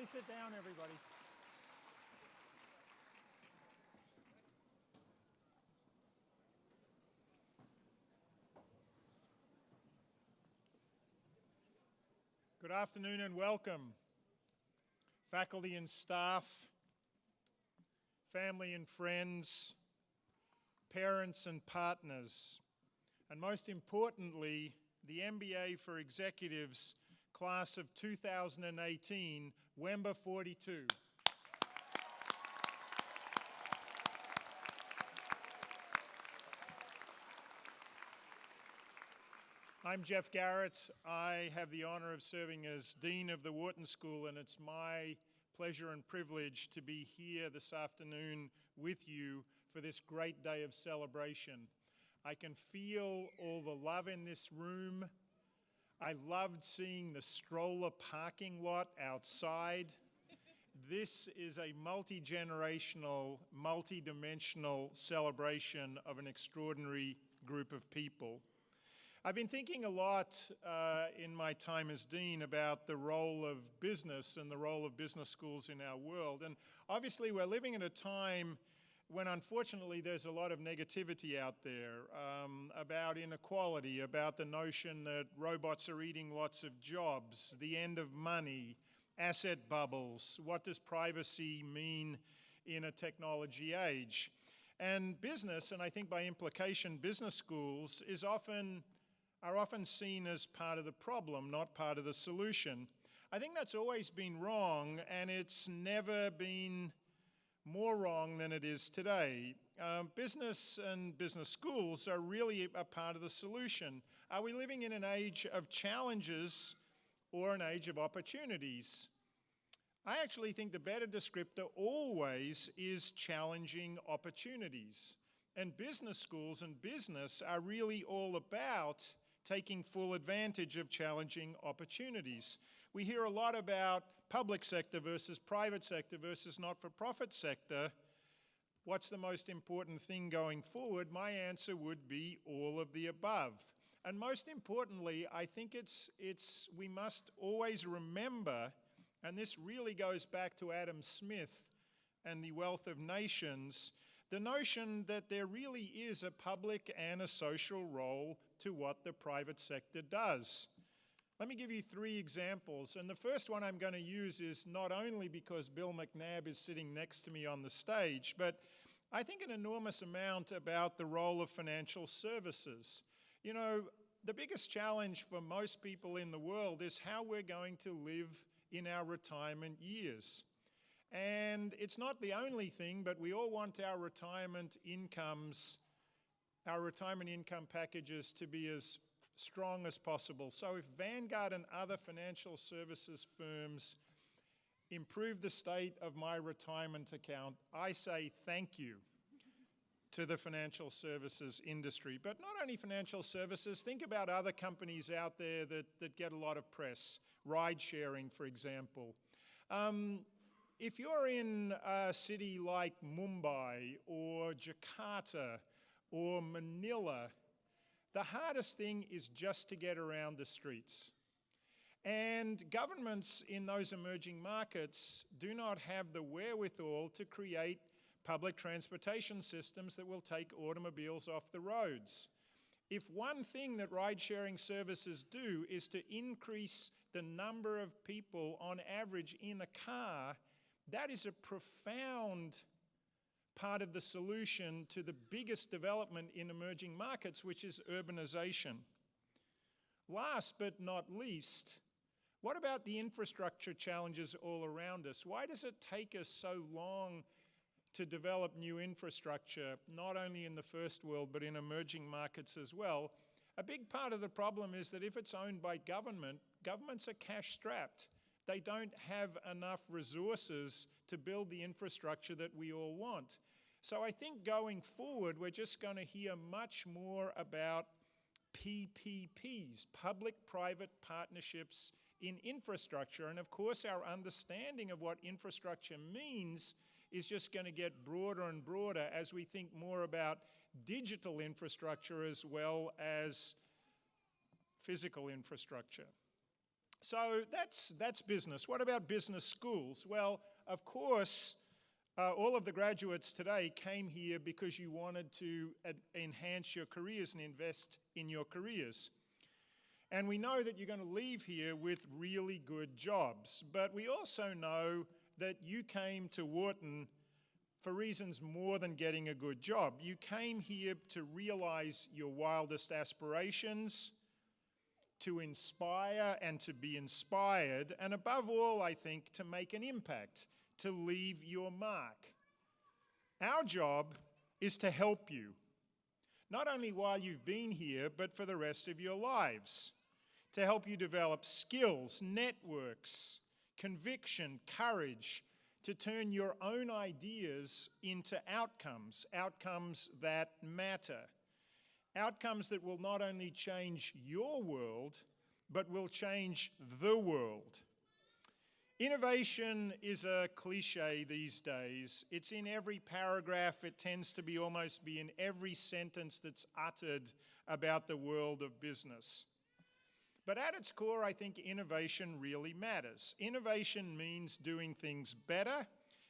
Please sit down, everybody. Good afternoon and welcome, faculty and staff, family and friends, parents and partners, and most importantly, the MBA for Executives class of 2018, WMBA 42. I'm Jeff Garrett. I have the honor of serving as Dean of the Wharton School, and it's my pleasure and privilege to be here this afternoon with you for this great day of celebration. I can feel all the love in this room. I loved seeing the stroller parking lot outside. This is a multi-generational, multi-dimensional celebration of an extraordinary group of people. I've been thinking a lot in my time as dean about the role of business and the role of business schools in our world. And obviously we're living in a time when unfortunately there's a lot of negativity out there about inequality, about the notion that robots are eating lots of jobs, the end of money, asset bubbles, what does privacy mean in a technology age? And business, and I think by implication business schools, are often seen as part of the problem, not part of the solution. I think that's always been wrong, and it's never been more wrong than it is today. Business and business schools are really a part of the solution. Are we living in an age of challenges or an age of opportunities? I actually think the better descriptor always is challenging opportunities. And business schools and business are really all about taking full advantage of challenging opportunities. We hear a lot about public sector versus private sector versus not-for-profit sector. What's the most important thing going forward? My answer would be all of the above. And most importantly, I think we must always remember, and this really goes back to Adam Smith and the Wealth of Nations, the notion that there really is a public and a social role to what the private sector does. Let me give you 3 examples, and the first one I'm going to use is not only because Bill McNabb is sitting next to me on the stage, but I think an enormous amount about the role of financial services. You know, the biggest challenge for most people in the world is how we're going to live in our retirement years. And it's not the only thing, but we all want our retirement income packages to be as strong as possible. So if Vanguard and other financial services firms improve the state of my retirement account, I say thank you to the financial services industry. But not only financial services, think about other companies out there that get a lot of press. Ride sharing, for example. If you're in a city like Mumbai or Jakarta or Manila, the hardest thing is just to get around the streets. And governments in those emerging markets do not have the wherewithal to create public transportation systems that will take automobiles off the roads. If one thing that ride-sharing services do is to increase the number of people on average in a car, that is a profound part of the solution to the biggest development in emerging markets, which is urbanization. Last but not least, what about the infrastructure challenges all around us? Why does it take us so long to develop new infrastructure, not only in the first world, but in emerging markets as well? A big part of the problem is that if it's owned by governments are cash-strapped. They don't have enough resources to build the infrastructure that we all want. So I think going forward, we're just going to hear much more about PPPs, public-private partnerships in infrastructure. And of course, our understanding of what infrastructure means is just going to get broader and broader as we think more about digital infrastructure as well as physical infrastructure. So that's business. What about business schools? Well, of course, all of the graduates today came here because you wanted to enhance your careers and invest in your careers. And we know that you're going to leave here with really good jobs. But we also know that you came to Wharton for reasons more than getting a good job. You came here to realize your wildest aspirations, to inspire and to be inspired, and above all, I think, to make an impact, to leave your mark. Our job is to help you, not only while you've been here, but for the rest of your lives, to help you develop skills, networks, conviction, courage, to turn your own ideas into outcomes, outcomes that matter, outcomes that will not only change your world, but will change the world. Innovation is a cliche these days. It's in every paragraph. It tends to almost be in every sentence that's uttered about the world of business. But at its core, I think innovation really matters. Innovation means doing things better,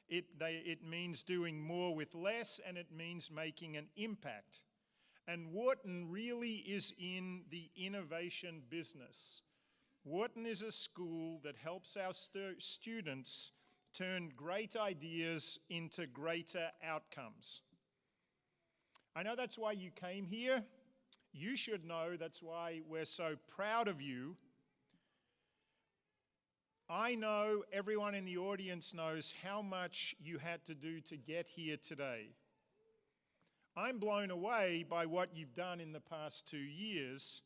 it means doing more with less, and it means making an impact. And Wharton really is in the innovation business. Wharton is a school that helps our students turn great ideas into greater outcomes. I know that's why you came here. You should know that's why we're so proud of you. I know everyone in the audience knows how much you had to do to get here today. I'm blown away by what you've done in the past 2 years,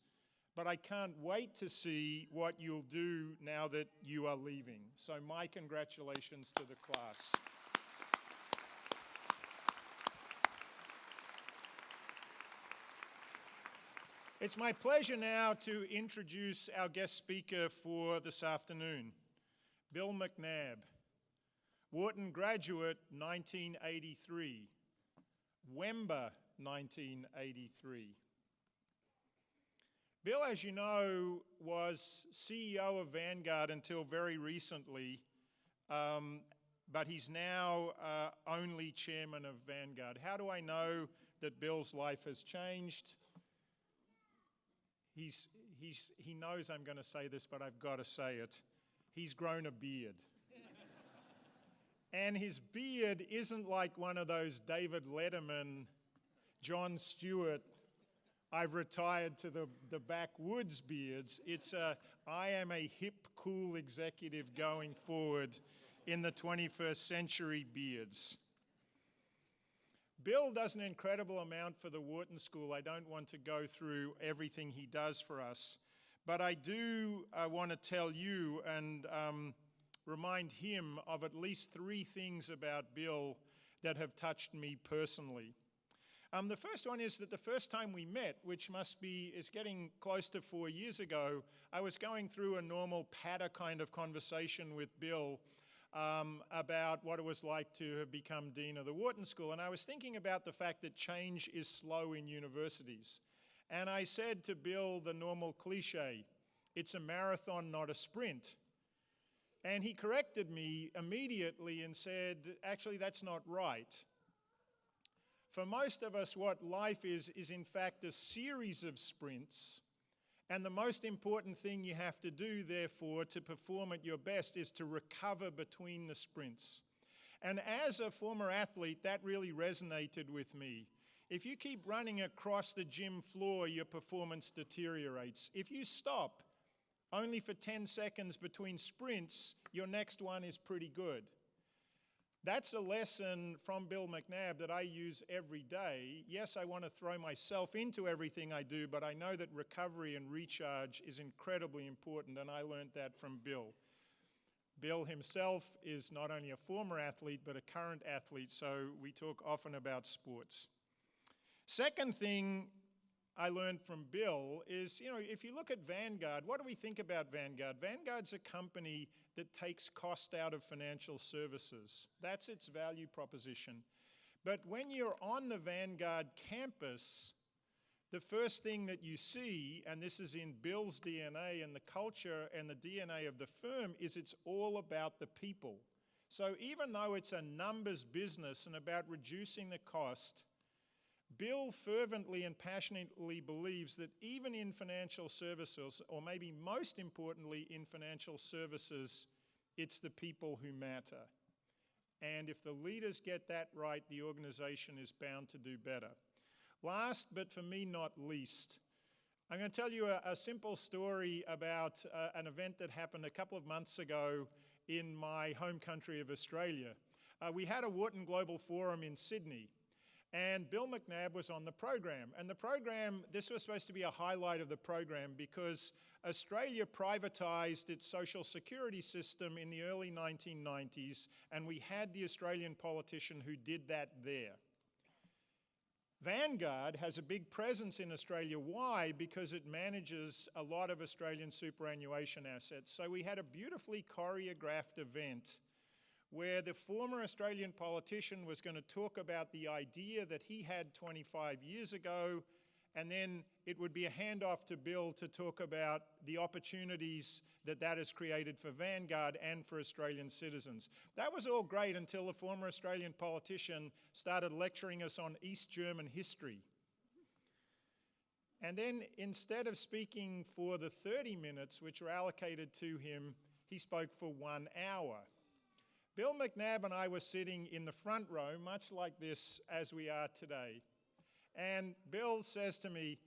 but I can't wait to see what you'll do now that you are leaving. So my congratulations to the class. It's my pleasure now to introduce our guest speaker for this afternoon, Bill McNabb, Wharton graduate 1983, Wemba 1983. Bill, as you know, was CEO of Vanguard until very recently, but he's now only chairman of Vanguard. How do I know that Bill's life has changed? He knows I'm going to say this, but I've got to say it. He's grown a beard. And his beard isn't like one of those David Letterman, Jon Stewart, I've retired to the backwoods beards. It's I am a hip, cool executive going forward in the 21st century beards. Bill does an incredible amount for the Wharton School. I don't want to go through everything he does for us, but I do want to tell you and remind him of at least 3 things about Bill that have touched me personally. The first one is that the first time we met, which is getting close to 4 years ago, I was going through a normal patter kind of conversation with Bill about what it was like to have become dean of the Wharton School. And I was thinking about the fact that change is slow in universities. And I said to Bill the normal cliche, it's a marathon, not a sprint. And he corrected me immediately and said, actually, that's not right. For most of us, what life is in fact a series of sprints. And the most important thing you have to do, therefore, to perform at your best is to recover between the sprints. And as a former athlete, that really resonated with me. If you keep running across the gym floor, your performance deteriorates. If you stop only for 10 seconds between sprints, your next one is pretty good. That's a lesson from Bill McNabb that I use every day. Yes, I want to throw myself into everything I do, but I know that recovery and recharge is incredibly important, and I learned that from Bill. Bill himself is not only a former athlete, but a current athlete, so we talk often about sports. Second thing I learned from Bill is, if you look at Vanguard, what do we think about Vanguard? Vanguard's a company that takes cost out of financial services. That's its value proposition. But when you're on the Vanguard campus, the first thing that you see, and this is in Bill's DNA and the culture and the DNA of the firm, is it's all about the people. So even though it's a numbers business and about reducing the cost, Bill fervently and passionately believes that even in financial services, or maybe most importantly in financial services, it's the people who matter. And if the leaders get that right, the organization is bound to do better. Last, but for me not least, I'm going to tell you a simple story about an event that happened a couple of months ago in my home country of Australia. We had a Wharton Global Forum in Sydney, and Bill McNabb was on the program. And the program, this was supposed to be a highlight of the program because Australia privatized its social security system in the early 1990s, and we had the Australian politician who did that there. Vanguard has a big presence in Australia. Why? Because it manages a lot of Australian superannuation assets. So we had a beautifully choreographed event where the former Australian politician was going to talk about the idea that he had 25 years ago, and then it would be a handoff to Bill to talk about the opportunities that that has created for Vanguard and for Australian citizens. That was all great until the former Australian politician started lecturing us on East German history. And then instead of speaking for the 30 minutes which were allocated to him, he spoke for 1 hour. Bill McNabb and I were sitting in the front row, much like this as we are today. And Bill says to me,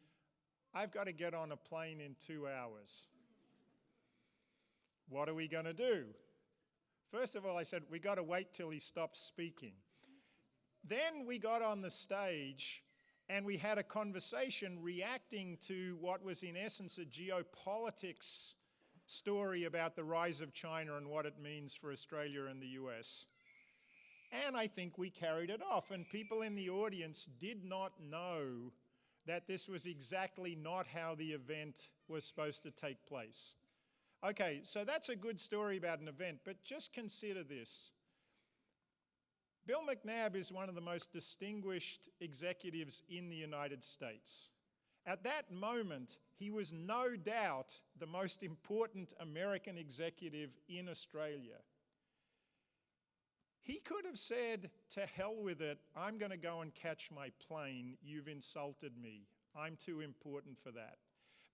"I've got to get on a plane in 2 hours. What are we going to do?" First of all, I said, we got to wait till he stops speaking. Then we got on the stage and we had a conversation reacting to what was in essence a geopolitics story about the rise of China and what it means for Australia and the US. And I think we carried it off, and people in the audience did not know that this was exactly not how the event was supposed to take place. Okay, so that's a good story about an event, but just consider this. Bill McNabb is one of the most distinguished executives in the United States. At that moment, he was no doubt the most important American executive in Australia. He could have said, "To hell with it, I'm going to go and catch my plane. You've insulted me. I'm too important for that."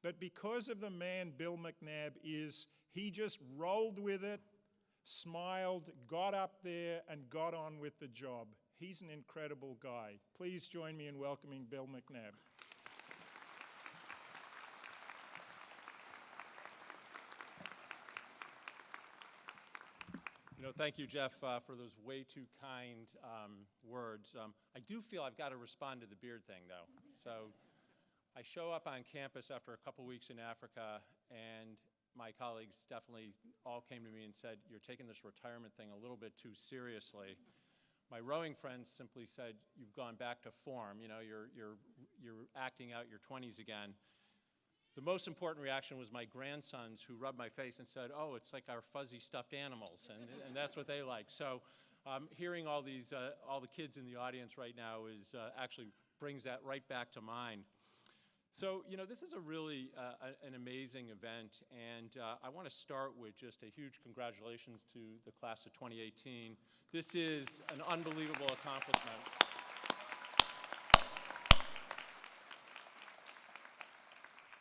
But because of the man Bill McNabb is, he just rolled with it, smiled, got up there, and got on with the job. He's an incredible guy. Please join me in welcoming Bill McNabb. Thank you, Jeff, for those way too kind words. I do feel I've got to respond to the beard thing, though. So I show up on campus after a couple weeks in Africa, and my colleagues definitely all came to me and said, "You're taking this retirement thing a little bit too seriously." My rowing friends simply said, "You've gone back to form. You're acting out your 20s again." The most important reaction was my grandsons, who rubbed my face and said, "Oh, it's like our fuzzy stuffed animals," and that's what they like. So hearing all the kids in the audience right now actually brings that right back to mind. So, this is a really an amazing event, and I want to start with just a huge congratulations to the class of 2018. This is an unbelievable accomplishment.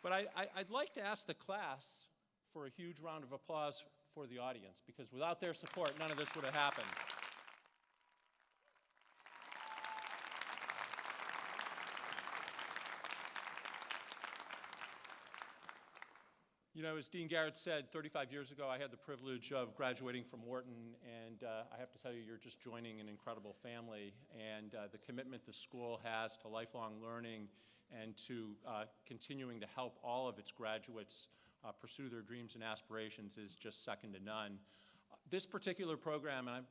But I'd like to ask the class for a huge round of applause for the audience, because without their support, none of this would have happened. As Dean Garrett said, 35 years ago, I had the privilege of graduating from Wharton, and I have to tell you, you're just joining an incredible family, and the commitment the school has to lifelong learning and to continuing to help all of its graduates pursue their dreams and aspirations is just second to none. This particular program, and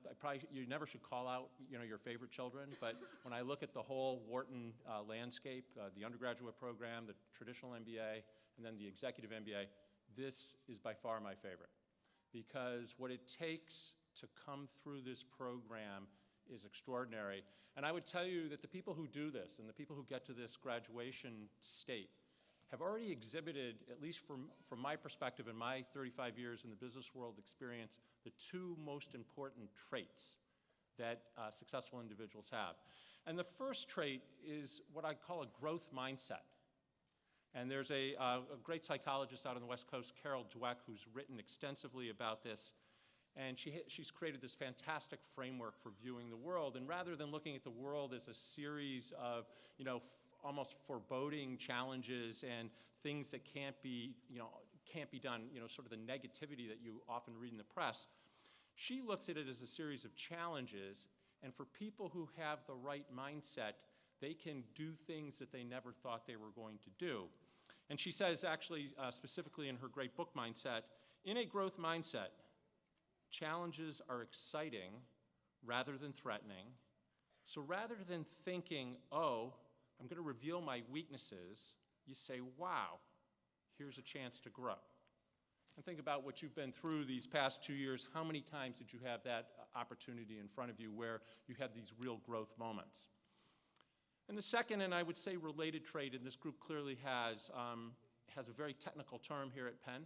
you never should call out your favorite children, but when I look at the whole Wharton landscape, the undergraduate program, the traditional MBA, and then the executive MBA, this is by far my favorite, because what it takes to come through this program is extraordinary. And I would tell you that the people who do this and the people who get to this graduation state have already exhibited, at least from my perspective and my 35 years in the business world experience, the two most important traits that successful individuals have. And the first trait is what I call a growth mindset. And there's a great psychologist out on the West Coast, Carol Dweck, who's written extensively about this. And she's created this fantastic framework for viewing the world. And rather than looking at the world as a series of, almost foreboding challenges and things that can't be done, sort of the negativity that you often read in the press, she looks at it as a series of challenges. And for people who have the right mindset, they can do things that they never thought they were going to do. And she says, actually, specifically in her great book, Mindset, in a growth mindset, challenges are exciting rather than threatening. So rather than thinking, oh, I'm going to reveal my weaknesses, you say, wow, here's a chance to grow. And think about what you've been through these past 2 years. How many times did you have that opportunity in front of you where you had these real growth moments? And the second, and I would say related trait, and this group clearly has a very technical term here at Penn.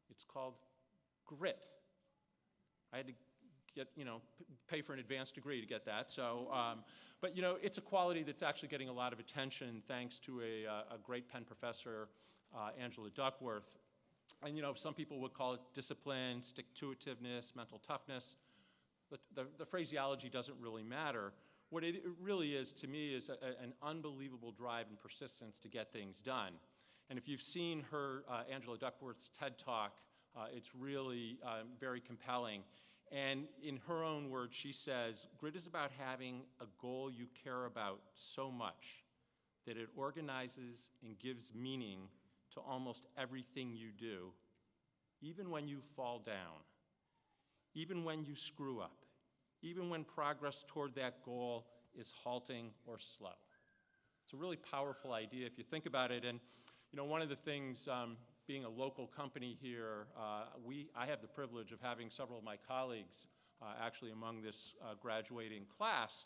It's called grit. I had to pay for an advanced degree to get that. So, but it's a quality that's actually getting a lot of attention thanks to a great Penn professor, Angela Duckworth. And some people would call it discipline, stick-to-itiveness, mental toughness. The phraseology doesn't really matter. What it really is, to me, is an unbelievable drive and persistence to get things done. And if you've seen her, Angela Duckworth's TED Talk, it's really very compelling. And in her own words, she says, grit is about having a goal you care about so much that it organizes and gives meaning to almost everything you do, even when you fall down, even when you screw up, even when progress toward that goal is halting or slow. It's a really powerful idea if you think about it. And one of the things, being a local company here, I have the privilege of having several of my colleagues actually among this graduating class.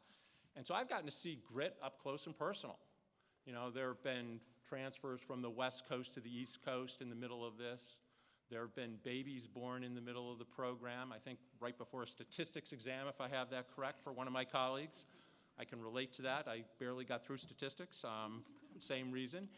And so I've gotten to see grit up close and personal. There have been transfers from the West Coast to the East Coast in the middle of this. There have been babies born in the middle of the program, I think right before a statistics exam, if I have that correct, for one of my colleagues. I can relate to that. I barely got through statistics, same reason.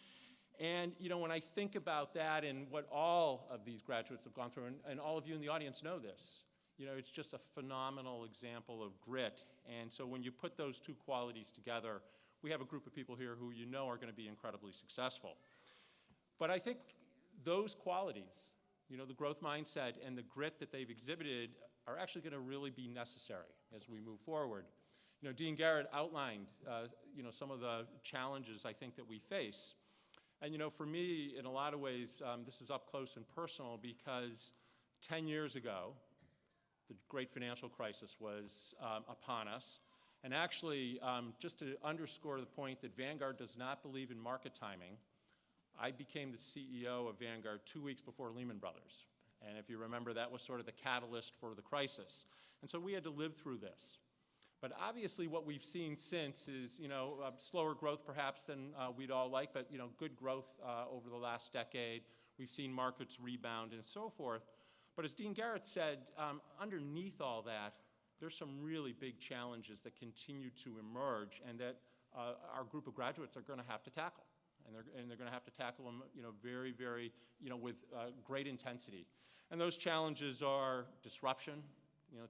And when I think about that and what all of these graduates have gone through, and all of you in the audience know this, it's just a phenomenal example of grit. And so when you put those two qualities together, we have a group of people here who are going to be incredibly successful. But I think those qualities, the growth mindset and the grit that they've exhibited are actually going to really be necessary as we move forward. Dean Garrett outlined, some of the challenges I think that we face. And for me, in a lot of ways, this is up close and personal because 10 years ago, the great financial crisis was upon us. And actually, just to underscore the point that Vanguard does not believe in market timing, I became the CEO of Vanguard 2 weeks before Lehman Brothers. And if you remember, that was sort of the catalyst for the crisis. And so we had to live through this. But obviously what we've seen since is, slower growth perhaps than we'd all like, but, good growth over the last decade. We've seen markets rebound and so forth. But as Dean Garrett said, underneath all that, there's some really big challenges that continue to emerge and that our group of graduates are going to have to tackle. And they're going to have to tackle them, very, very, with great intensity. And those challenges are disruption.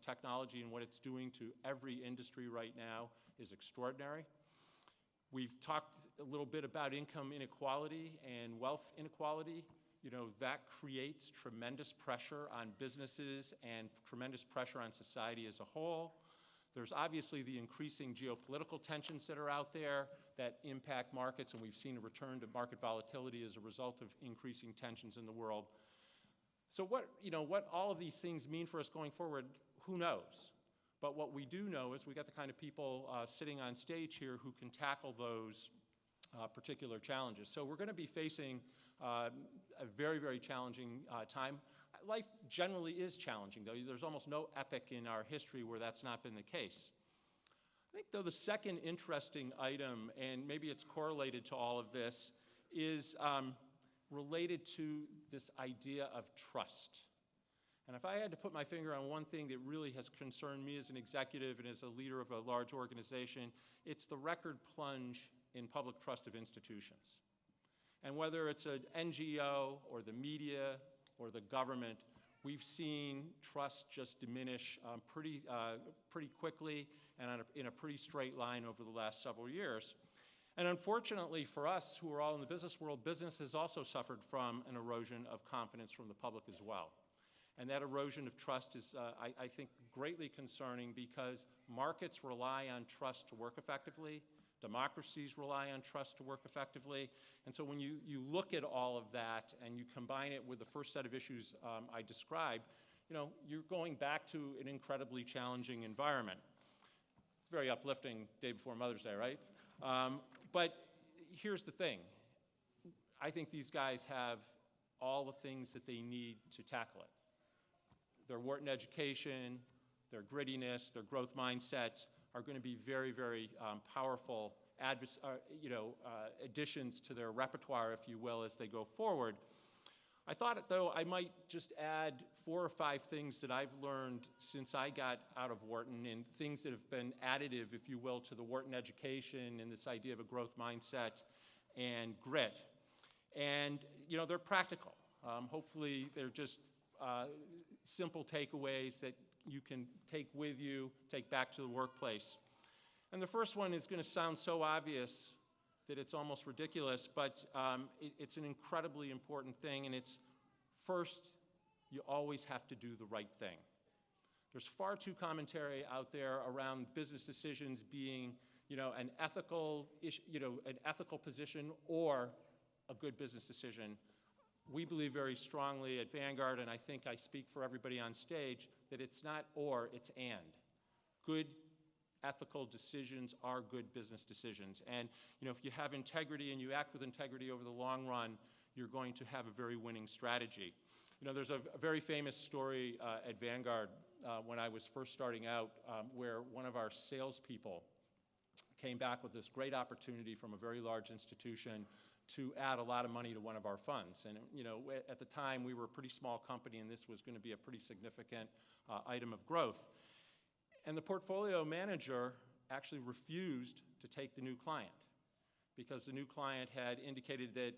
Technology and what it's doing to every industry right now is extraordinary. We've talked a little bit about income inequality and wealth inequality. That creates tremendous pressure on businesses and tremendous pressure on society as a whole. There's obviously the increasing geopolitical tensions that are out there that impact markets, and we've seen a return to market volatility as a result of increasing tensions in the world. So what all of these things mean for us going forward, who knows? But what we do know is we got the kind of people sitting on stage here who can tackle those particular challenges. So we're going to be facing a very, very challenging time. Life generally is challenging, though. There's almost no epoch in our history where that's not been the case. I think, though, the second interesting item, and maybe it's correlated to all of this, is related to this idea of trust. And if I had to put my finger on one thing that really has concerned me as an executive and as a leader of a large organization, it's the record plunge in public trust of institutions. And whether it's an NGO or the media or the government, we've seen trust just diminish pretty quickly and in a pretty straight line over the last several years. And unfortunately for us who are all in the business world, business has also suffered from an erosion of confidence from the public as well. And that erosion of trust is, I think, greatly concerning because markets rely on trust to work effectively. Democracies rely on trust to work effectively. And so when you look at all of that and you combine it with the first set of issues I described, you're going back to an incredibly challenging environment. It's a very uplifting day before Mother's Day, right? But here's the thing. I think these guys have all the things that they need to tackle it. Their Wharton education, their grittiness, their growth mindset are going to be very, very powerful additions to their repertoire, if you will, as they go forward. I thought, though, I might just add 4 or 5 things that I've learned since I got out of Wharton and things that have been additive, if you will, to the Wharton education and this idea of a growth mindset and grit. And, they're practical. Hopefully, they're just simple takeaways that you can take with you, take back to the workplace. And the first one is going to sound so obvious that it's almost ridiculous, but it's an incredibly important thing, and it's first, you always have to do the right thing. There's far too commentary out there around business decisions being, an ethical position or a good business decision. We believe very strongly at Vanguard, and I think I speak for everybody on stage, that it's not or, it's and. Good ethical decisions are good business decisions. And if you have integrity and you act with integrity over the long run, you're going to have a very winning strategy. There's a very famous story at Vanguard when I was first starting out where one of our salespeople came back with this great opportunity from a very large institution to add a lot of money to one of our funds. And at the time, we were a pretty small company, and this was going to be a pretty significant item of growth. And the portfolio manager actually refused to take the new client because the new client had indicated that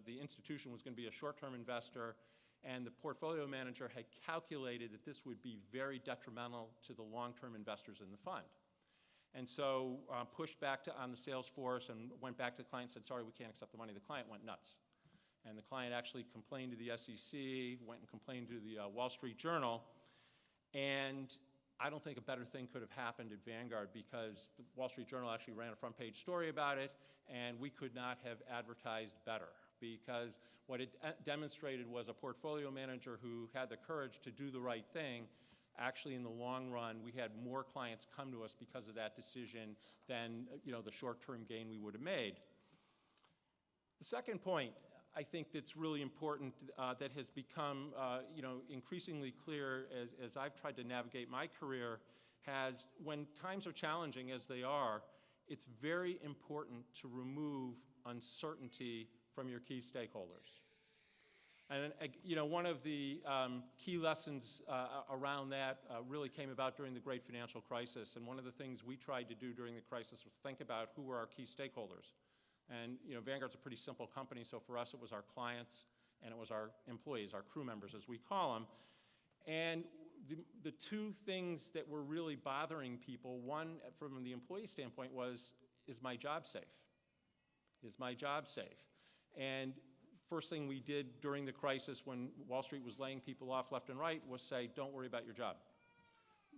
the institution was going to be a short-term investor, and the portfolio manager had calculated that this would be very detrimental to the long-term investors in the fund. And so pushed back on the sales force and went back to the client and said, sorry, we can't accept the money. The client went nuts. And the client actually complained to the SEC, went and complained to the Wall Street Journal. And I don't think a better thing could have happened at Vanguard because the Wall Street Journal actually ran a front-page story about it, and we could not have advertised better because what it demonstrated was a portfolio manager who had the courage to do the right thing. Actually, in the long run, we had more clients come to us because of that decision than the short-term gain we would have made. The second point, I think that's really important that has become increasingly clear as I've tried to navigate my career when times are challenging as they are, it's very important to remove uncertainty from your key stakeholders. And one of the key lessons around that really came about during the great financial crisis. And one of the things we tried to do during the crisis was think about who were our key stakeholders. And Vanguard's a pretty simple company, so for us it was our clients and it was our employees, our crew members as we call them. And the two things that were really bothering people, one from the employee standpoint was, is my job safe? Is my job safe? And first thing we did during the crisis when Wall Street was laying people off left and right was say, don't worry about your job.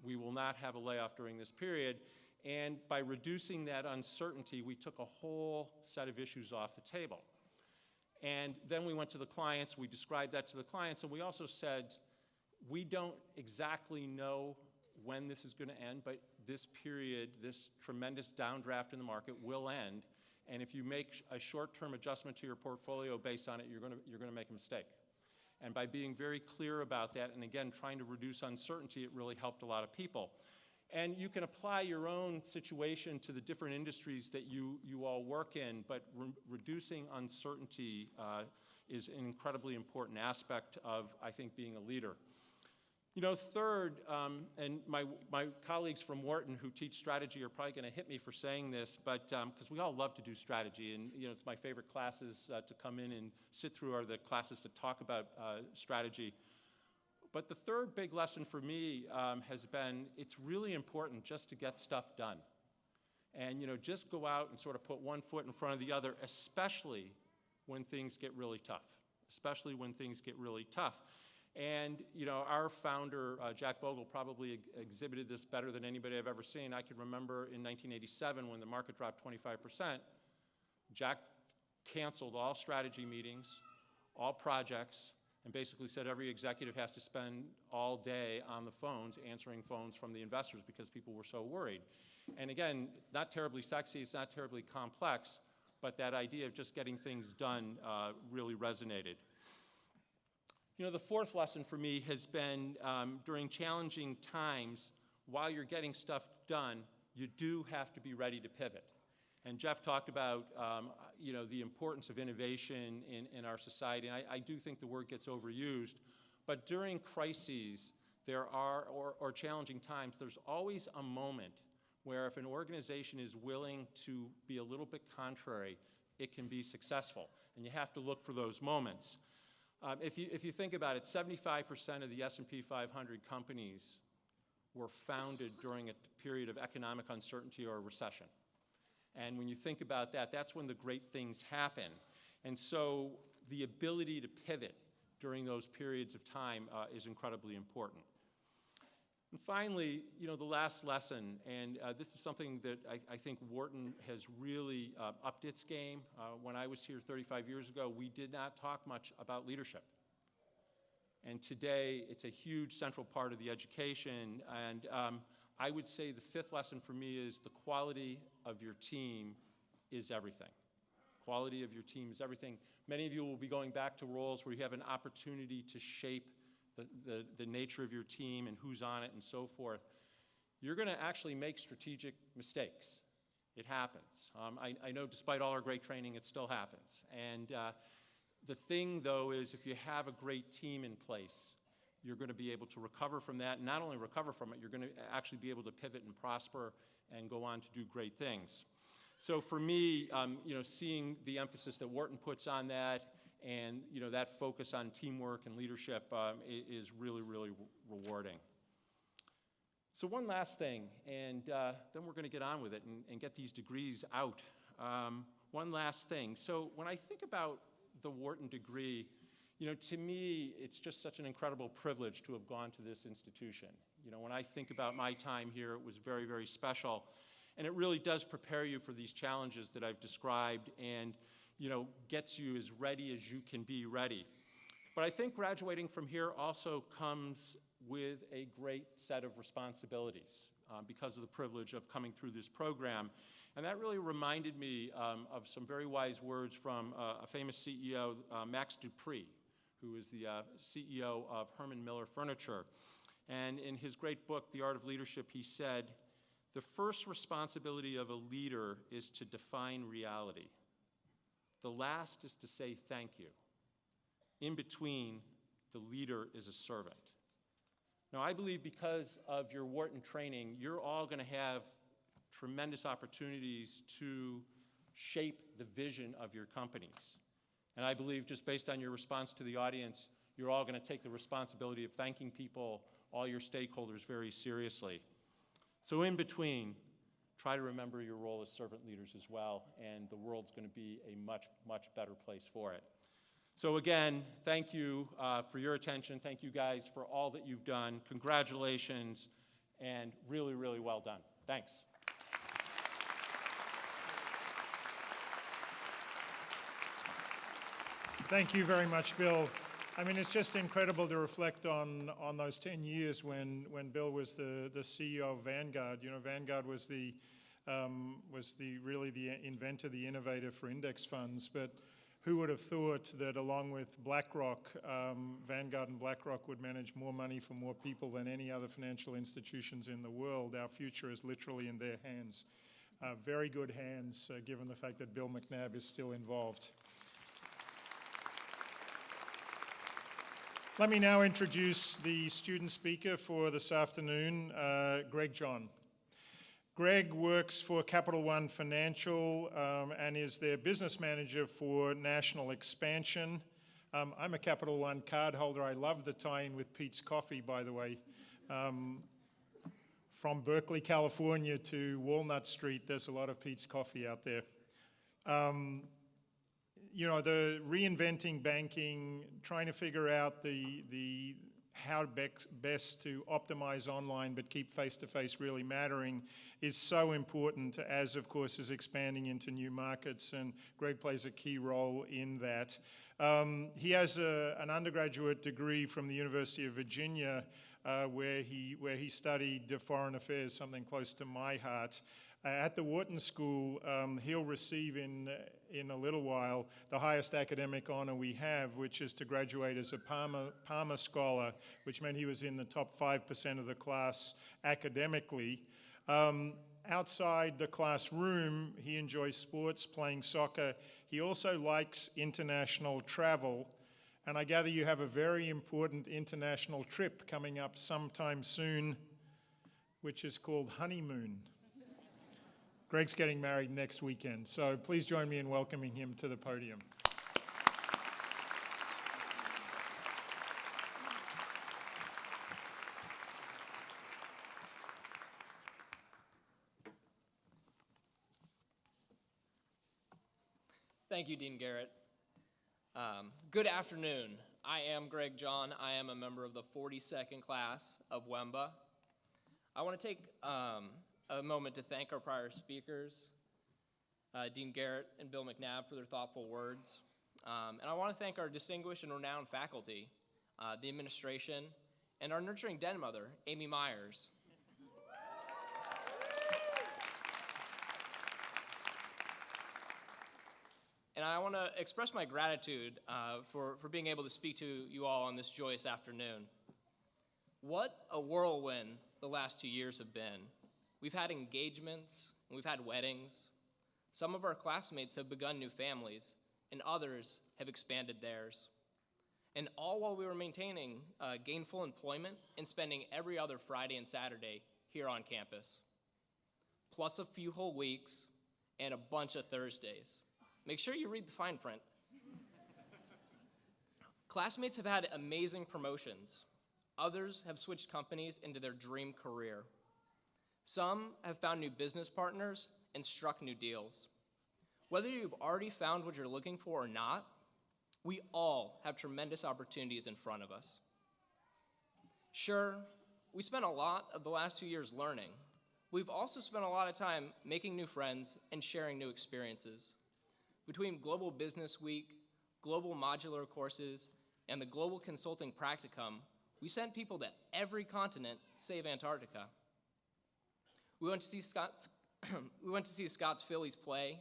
We will not have a layoff during this period. And by reducing that uncertainty, we took a whole set of issues off the table. And then we went to the clients, we described that to the clients, and we also said, we don't exactly know when this is going to end, but this period, this tremendous downdraft in the market will end. And if you make a short-term adjustment to your portfolio based on it, you're going to make a mistake. And by being very clear about that, and again, trying to reduce uncertainty, it really helped a lot of people. And you can apply your own situation to the different industries that you all work in, but reducing uncertainty is an incredibly important aspect of, I think, being a leader. You know, third, and my colleagues from Wharton who teach strategy are probably going to hit me for saying this, but because we all love to do strategy, and you know, it's my favorite classes to come in and sit through are the classes to talk about strategy. But the third big lesson for me has been it's really important just to get stuff done. And you know, just go out and sort of put one foot in front of the other, especially when things get really tough. Especially when things get really tough. And you know, our founder, Jack Bogle, probably exhibited this better than anybody I've ever seen. I can remember in 1987 when the market dropped 25%, Jack canceled all strategy meetings, all projects, and basically said every executive has to spend all day on the phones answering phones from the investors because people were so worried. And again, it's not terribly sexy, it's not terribly complex, but that idea of just getting things done really resonated. You know, the fourth lesson for me has been during challenging times, while you're getting stuff done, you do have to be ready to pivot. And Jeff talked about, you know, the importance of innovation in our society. And I do think the word gets overused. But during crises, or challenging times, there's always a moment where if an organization is willing to be a little bit contrary, it can be successful. And you have to look for those moments. If you think about it, 75% of the S&P 500 companies were founded during a period of economic uncertainty or a recession. And when you think about that, that's when the great things happen. And so the ability to pivot during those periods of time is incredibly important. And finally, you know, the last lesson, and this is something that I think Wharton has really upped its game. When I was here 35 years ago, we did not talk much about leadership. And today, it's a huge central part of the education. And I would say the fifth lesson for me is the quality of your team is everything. Quality of your team is everything. Many of you will be going back to roles where you have an opportunity to shape the nature of your team and who's on it and so forth. You're going to actually make strategic mistakes. It happens. I know despite all our great training, it still happens. And the thing, though, is if you have a great team in place, you're going to be able to recover from that. And not only recover from it, you're going to actually be able to pivot and prosper and go on to do great things. So for me, you know, seeing the emphasis that Wharton puts on that and, you know, that focus on teamwork and leadership is really, really rewarding. So one last thing, and then we're going to get on with it and get these degrees out. One last thing. So when I think about the Wharton degree, you know, to me, it's just such an incredible privilege to have gone to this institution. You know, when I think about my time here, it was very, very special. And it really does prepare you for these challenges that I've described and, you know, gets you as ready as you can be ready. But I think graduating from here also comes with a great set of responsibilities because of the privilege of coming through this program. And that really reminded me of some very wise words from a famous CEO, Max Dupree, who is the CEO of Herman Miller Furniture. And in his great book, The Art of Leadership, he said, "The first responsibility of a leader is to define reality. The last is to say thank you. In between, the leader is a servant." Now, I believe because of your Wharton training, you're all going to have tremendous opportunities to shape the vision of your companies. And I believe just based on your response to the audience, you're all going to take the responsibility of thanking people, all your stakeholders, very seriously. So in between, try to remember your role as servant leaders as well, and the world's going to be a much, much better place for it. So again, thank you for your attention. Thank you guys for all that you've done. Congratulations, and really, really well done. Thanks. Thank you very much, Bill. I mean, it's just incredible to reflect on those 10 years when Bill was the CEO of Vanguard. You know, Vanguard was really the inventor, the innovator for index funds. But Who would have thought that along with BlackRock, Vanguard and BlackRock would manage more money for more people than any other financial institutions in the world? Our future is literally in their hands. Very good hands, given the fact that Bill McNabb is still involved. Let me now introduce the student speaker for this afternoon, Greg John. Greg works for Capital One Financial and is their business manager for national expansion. I'm a Capital One card holder. I love the tie-in with Pete's Coffee, by the way. From Berkeley, California to Walnut Street, there's a lot of Pete's Coffee out there. You know, the reinventing banking, trying to figure out the how best to optimize online but keep face-to-face really mattering is so important, as of course is expanding into new markets, and Greg plays a key role in that. He has an undergraduate degree from the University of Virginia where he studied foreign affairs, something close to my heart. At the Wharton School, he'll receive in a little while the highest academic honor we have, which is to graduate as a Palmer Scholar, which meant he was in the top 5% of the class academically. Outside the classroom, he enjoys sports, playing soccer. He also likes international travel, and I gather you have a very important international trip coming up sometime soon, which is called honeymoon. Greg's getting married next weekend, so please join me in welcoming him to the podium. Thank you, Dean Garrett. Good afternoon. I am Greg John. I am a member of the 42nd class of WEMBA. I want to take a moment to thank our prior speakers, Dean Garrett and Bill McNabb, for their thoughtful words. And I want to thank our distinguished and renowned faculty, the administration, and our nurturing den mother, Amy Myers. And I want to express my gratitude for being able to speak to you all on this joyous afternoon. What a whirlwind the last 2 years have been. We've had engagements, and we've had weddings. Some of our classmates have begun new families, and others have expanded theirs. And all while we were maintaining gainful employment and spending every other Friday and Saturday here on campus, plus a few whole weeks and a bunch of Thursdays. Make sure you read the fine print. Classmates have had amazing promotions. Others have switched companies into their dream career. Some have found new business partners and struck new deals. Whether you've already found what you're looking for or not, we all have tremendous opportunities in front of us. Sure, we spent a lot of the last 2 years learning. We've also spent a lot of time making new friends and sharing new experiences. Between Global Business Week, Global Modular courses, and the Global Consulting Practicum, we sent people to every continent save Antarctica. We went to see Scott's Phillies play.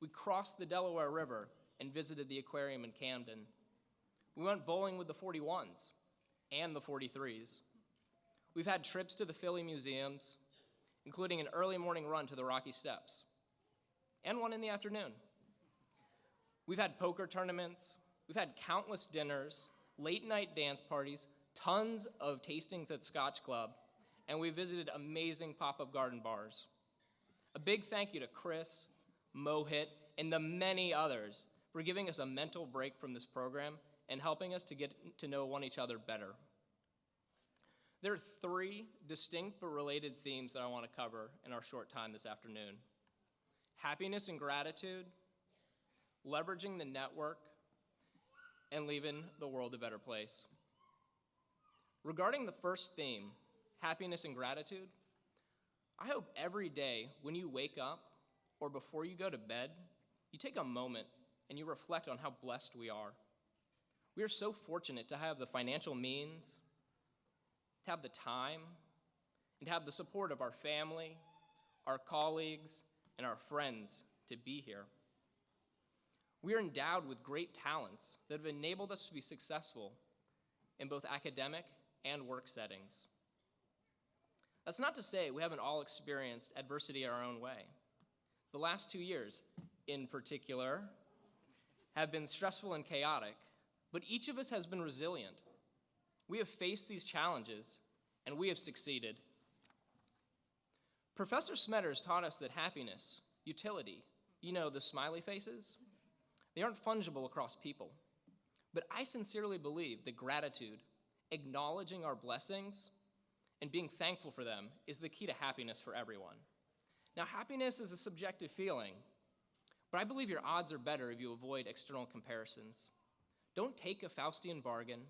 We crossed the Delaware River and visited the aquarium in Camden. We went bowling with the 41s and the 43s. We've had trips to the Philly museums, including an early morning run to the Rocky Steps, and one in the afternoon. We've had poker tournaments. We've had countless dinners, late night dance parties, tons of tastings at Scotch Club, and we visited amazing pop-up garden bars. A big thank you to Chris, Mohit, and the many others for giving us a mental break from this program and helping us to get to know one each other better. There are 3 distinct but related themes that I want to cover in our short time this afternoon: happiness and gratitude, leveraging the network, and leaving the world a better place. Regarding the first theme, happiness and gratitude, I hope every day when you wake up or before you go to bed, you take a moment and you reflect on how blessed we are. We are so fortunate to have the financial means, to have the time, and to have the support of our family, our colleagues, and our friends to be here. We are endowed with great talents that have enabled us to be successful in both academic and work settings. That's not to say we haven't all experienced adversity our own way. The last 2 years, in particular, have been stressful and chaotic, but each of us has been resilient. We have faced these challenges, and we have succeeded. Professor Smetters taught us that happiness, utility, the smiley faces, they aren't fungible across people. But I sincerely believe that gratitude, acknowledging our blessings, and being thankful for them is the key to happiness for everyone. Now, happiness is a subjective feeling, but I believe your odds are better if you avoid external comparisons. Don't take a Faustian bargain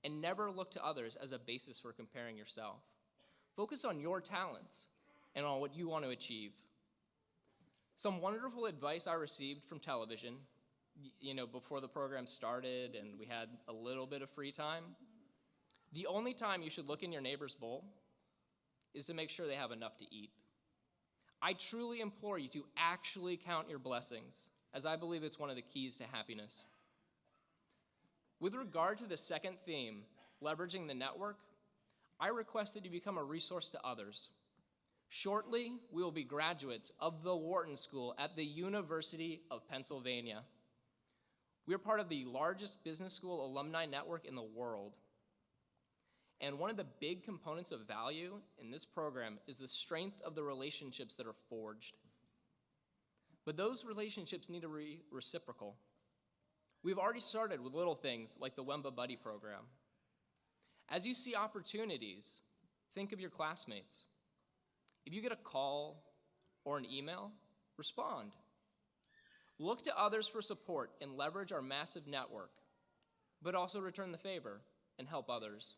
and never look to others as a basis for comparing yourself. Focus on your talents and on what you want to achieve. Some wonderful advice I received from television, before the program started and we had a little bit of free time. The only time you should look in your neighbor's bowl is to make sure they have enough to eat. I truly implore you to actually count your blessings, as I believe it's one of the keys to happiness. With regard to the second theme, leveraging the network, I request that you become a resource to others. Shortly, we will be graduates of the Wharton School at the University of Pennsylvania. We are part of the largest business school alumni network in the world. And one of the big components of value in this program is the strength of the relationships that are forged. But those relationships need to be reciprocal. We've already started with little things like the Wemba Buddy program. As you see opportunities, think of your classmates. If you get a call or an email, respond. Look to others for support and leverage our massive network, but also return the favor and help others.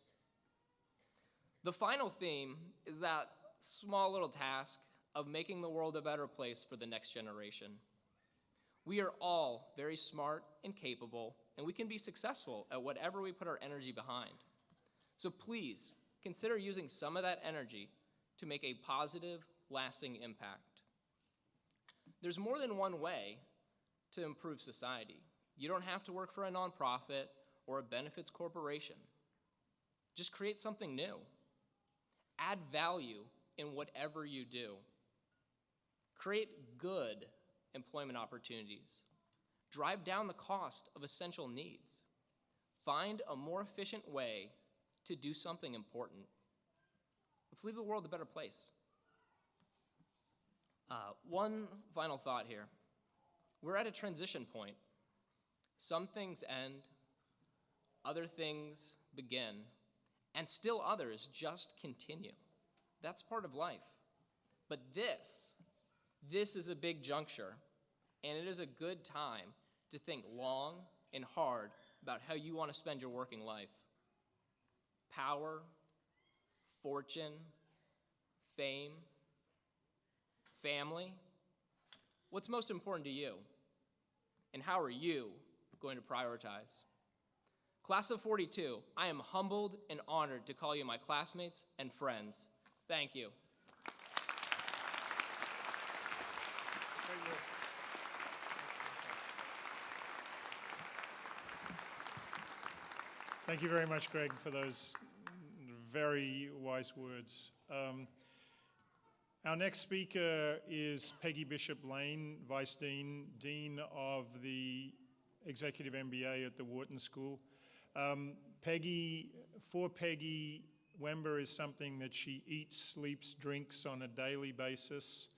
The final theme is that small little task of making the world a better place for the next generation. We are all very smart and capable, and we can be successful at whatever we put our energy behind. So please consider using some of that energy to make a positive, lasting impact. There's more than one way to improve society. You don't have to work for a nonprofit or a benefits corporation. Just create something new. Add value in whatever you do. Create good employment opportunities. Drive down the cost of essential needs. Find a more efficient way to do something important. Let's leave the world a better place. One final thought here. We're at a transition point. Some things end, other things begin, and still others just continue. That's part of life. But this is a big juncture, and it is a good time to think long and hard about how you want to spend your working life. Power, fortune, fame, family. What's most important to you? And how are you going to prioritize? Class of 42, I am humbled and honored to call you my classmates and friends. Thank you. Thank you very much, Greg, for those very wise words. Our next speaker is Peggy Bishop-Lane, Vice Dean, Dean of the Executive MBA at the Wharton School. For Peggy, Wemba is something that she eats, sleeps, drinks on a daily basis.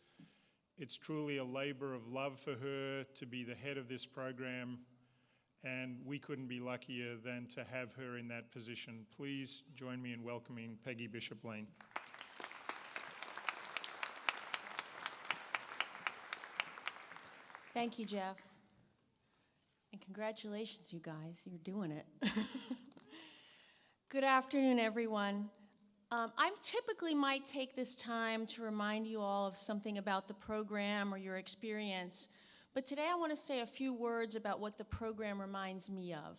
It's truly a labor of love for her to be the head of this program, and we couldn't be luckier than to have her in that position. Please join me in welcoming Peggy Bishop-Lane. Thank you, Jeff. And congratulations, you guys. You're doing it. Good afternoon, everyone. I typically might take this time to remind you all of something about the program or your experience, but today I want to say a few words about what the program reminds me of.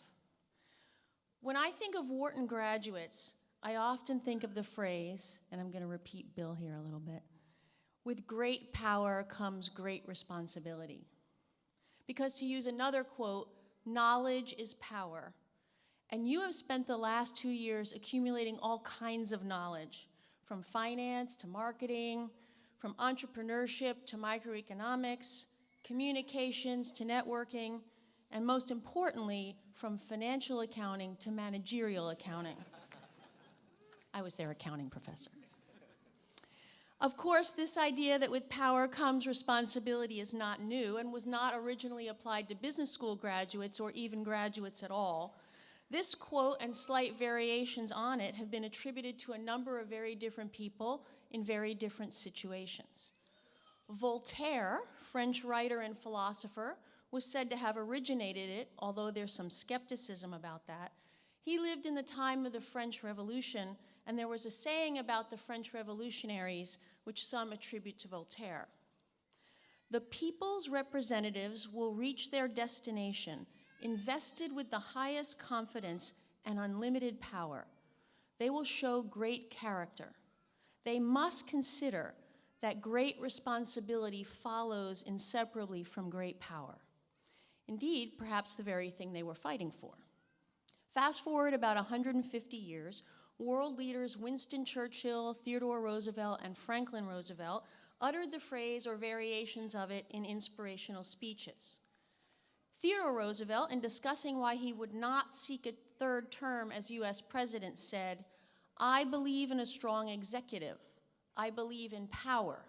When I think of Wharton graduates, I often think of the phrase, and I'm going to repeat Bill here a little bit, with great power comes great responsibility. Because to use another quote, knowledge is power. And you have spent the last 2 years accumulating all kinds of knowledge, from finance to marketing, from entrepreneurship to microeconomics, communications to networking, and most importantly, from financial accounting to managerial accounting. I was their accounting professor. Of course, this idea that with power comes responsibility is not new and was not originally applied to business school graduates or even graduates at all. This quote and slight variations on it have been attributed to a number of very different people in very different situations. Voltaire, French writer and philosopher, was said to have originated it, although there's some skepticism about that. He lived in the time of the French Revolution, and there was a saying about the French revolutionaries which some attribute to Voltaire. The people's representatives will reach their destination invested with the highest confidence and unlimited power. They will show great character. They must consider that great responsibility follows inseparably from great power. Indeed, perhaps the very thing they were fighting for. Fast forward about 150 years, world leaders Winston Churchill, Theodore Roosevelt, and Franklin Roosevelt uttered the phrase or variations of it in inspirational speeches. Theodore Roosevelt, in discussing why he would not seek a third term as US president, said, "I believe in a strong executive. I believe in power.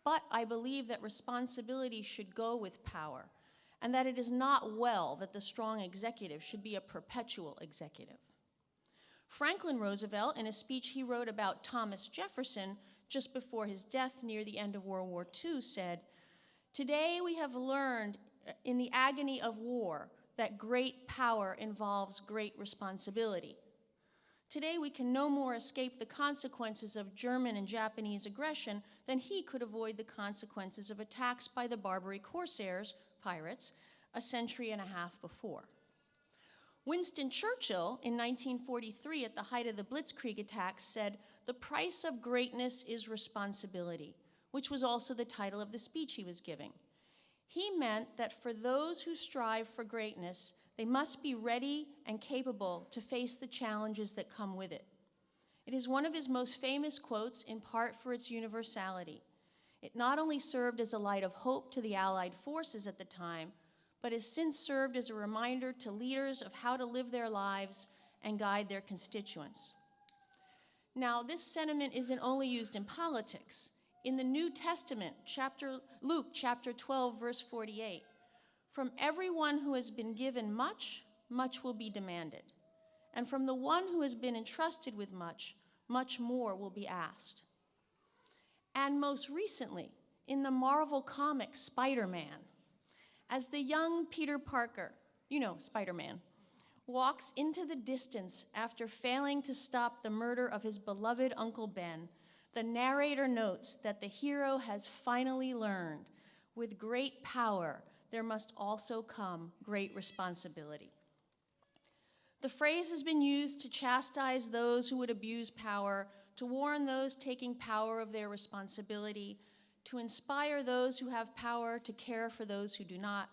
But I believe that responsibility should go with power, and that it is not well that the strong executive should be a perpetual executive." Franklin Roosevelt, in a speech he wrote about Thomas Jefferson just before his death near the end of World War II, said, "Today we have learned in the agony of war that great power involves great responsibility. Today we can no more escape the consequences of German and Japanese aggression than he could avoid the consequences of attacks by the Barbary Corsairs, pirates, a century and a half before." Winston Churchill, in 1943, at the height of the Blitzkrieg attacks, said, "The price of greatness is responsibility," which was also the title of the speech he was giving. He meant that for those who strive for greatness, they must be ready and capable to face the challenges that come with it. It is one of his most famous quotes, in part for its universality. It not only served as a light of hope to the Allied forces at the time, but has since served as a reminder to leaders of how to live their lives and guide their constituents. Now, this sentiment isn't only used in politics. In the New Testament, Luke chapter 12, verse 48, "From everyone who has been given much, much will be demanded. And from the one who has been entrusted with much, much more will be asked." And most recently, in the Marvel comic Spider-Man, as the young Peter Parker, you know, Spider-Man, walks into the distance after failing to stop the murder of his beloved Uncle Ben, the narrator notes that the hero has finally learned, with great power, there must also come great responsibility. The phrase has been used to chastise those who would abuse power, to warn those taking power of their responsibility, to inspire those who have power to care for those who do not,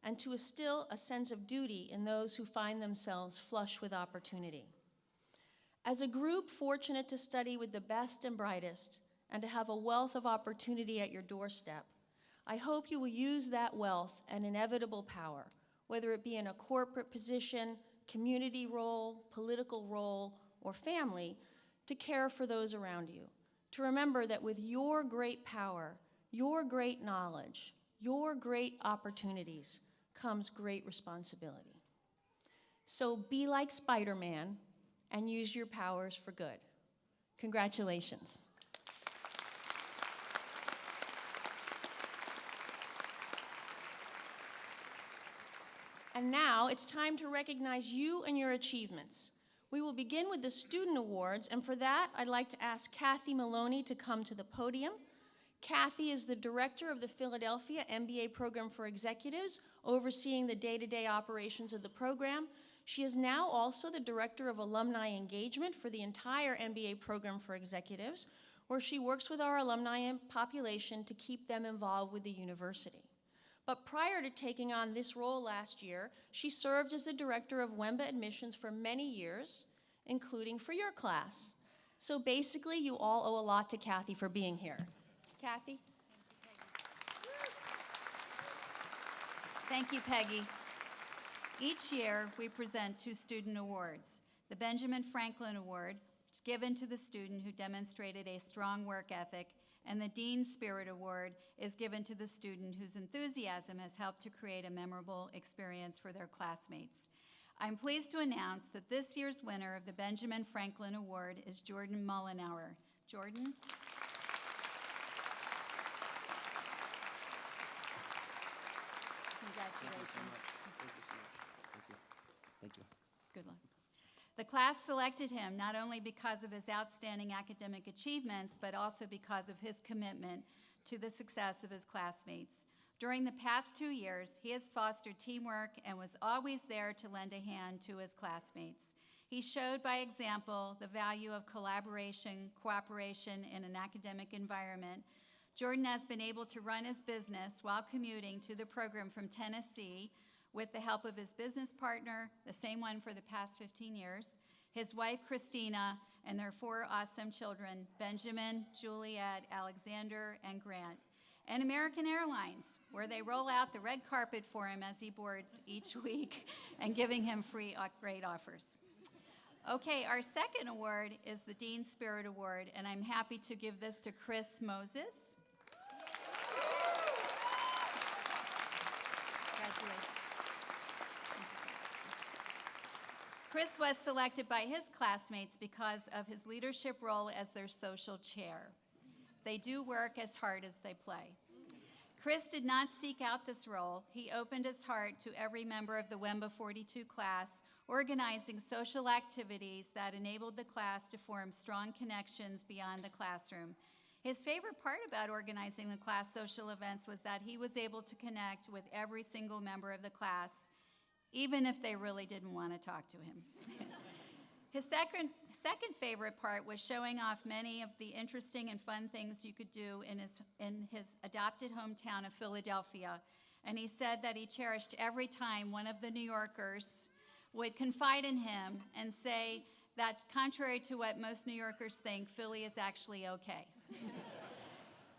and to instill a sense of duty in those who find themselves flush with opportunity. As a group fortunate to study with the best and brightest and to have a wealth of opportunity at your doorstep, I hope you will use that wealth and inevitable power, whether it be in a corporate position, community role, political role, or family, to care for those around you. To remember that with your great power, your great knowledge, your great opportunities comes great responsibility. So be like Spider-Man and use your powers for good. Congratulations. And now it's time to recognize you and your achievements. We will begin with the student awards, and for that, I'd like to ask Kathy Maloney to come to the podium. Kathy is the director of the Philadelphia MBA Program for Executives, overseeing the day-to-day operations of the program. She is now also the director of alumni engagement for the entire MBA Program for Executives, where she works with our alumni population to keep them involved with the university. But prior to taking on this role last year, she served as the director of WEMBA admissions for many years, including for your class. So basically, you all owe a lot to Kathy for being here. Kathy? Thank you, Peggy. Each year, we present 2 student awards. The Benjamin Franklin Award, which is given to the student who demonstrated a strong work ethic, and the Dean Spirit Award is given to the student whose enthusiasm has helped to create a memorable experience for their classmates. I'm pleased to announce that this year's winner of the Benjamin Franklin Award is Jordan Mullenauer. Jordan? Congratulations. Thank you. Good luck. The class selected him not only because of his outstanding academic achievements, but also because of his commitment to the success of his classmates. During the past 2 years, he has fostered teamwork and was always there to lend a hand to his classmates. He showed by example the value of collaboration, cooperation in an academic environment. Jordan has been able to run his business while commuting to the program from Tennessee with the help of his business partner, the same one for the past 15 years, his wife Christina, and their 4 awesome children, Benjamin, Juliet, Alexander, and Grant, and American Airlines, where they roll out the red carpet for him as he boards each week and giving him free great offers. Okay, our second award is the Dean Spirit Award, and I'm happy to give this to Chris Moses. Congratulations. Chris was selected by his classmates because of his leadership role as their social chair. They do work as hard as they play. Chris did not seek out this role. He opened his heart to every member of the WEMBA 42 class, organizing social activities that enabled the class to form strong connections beyond the classroom. His favorite part about organizing the class social events was that he was able to connect with every single member of the class, even if they really didn't want to talk to him. His second favorite part was showing off many of the interesting and fun things you could do in his adopted hometown of Philadelphia. And he said that he cherished every time one of the New Yorkers would confide in him and say that, contrary to what most New Yorkers think, Philly is actually okay.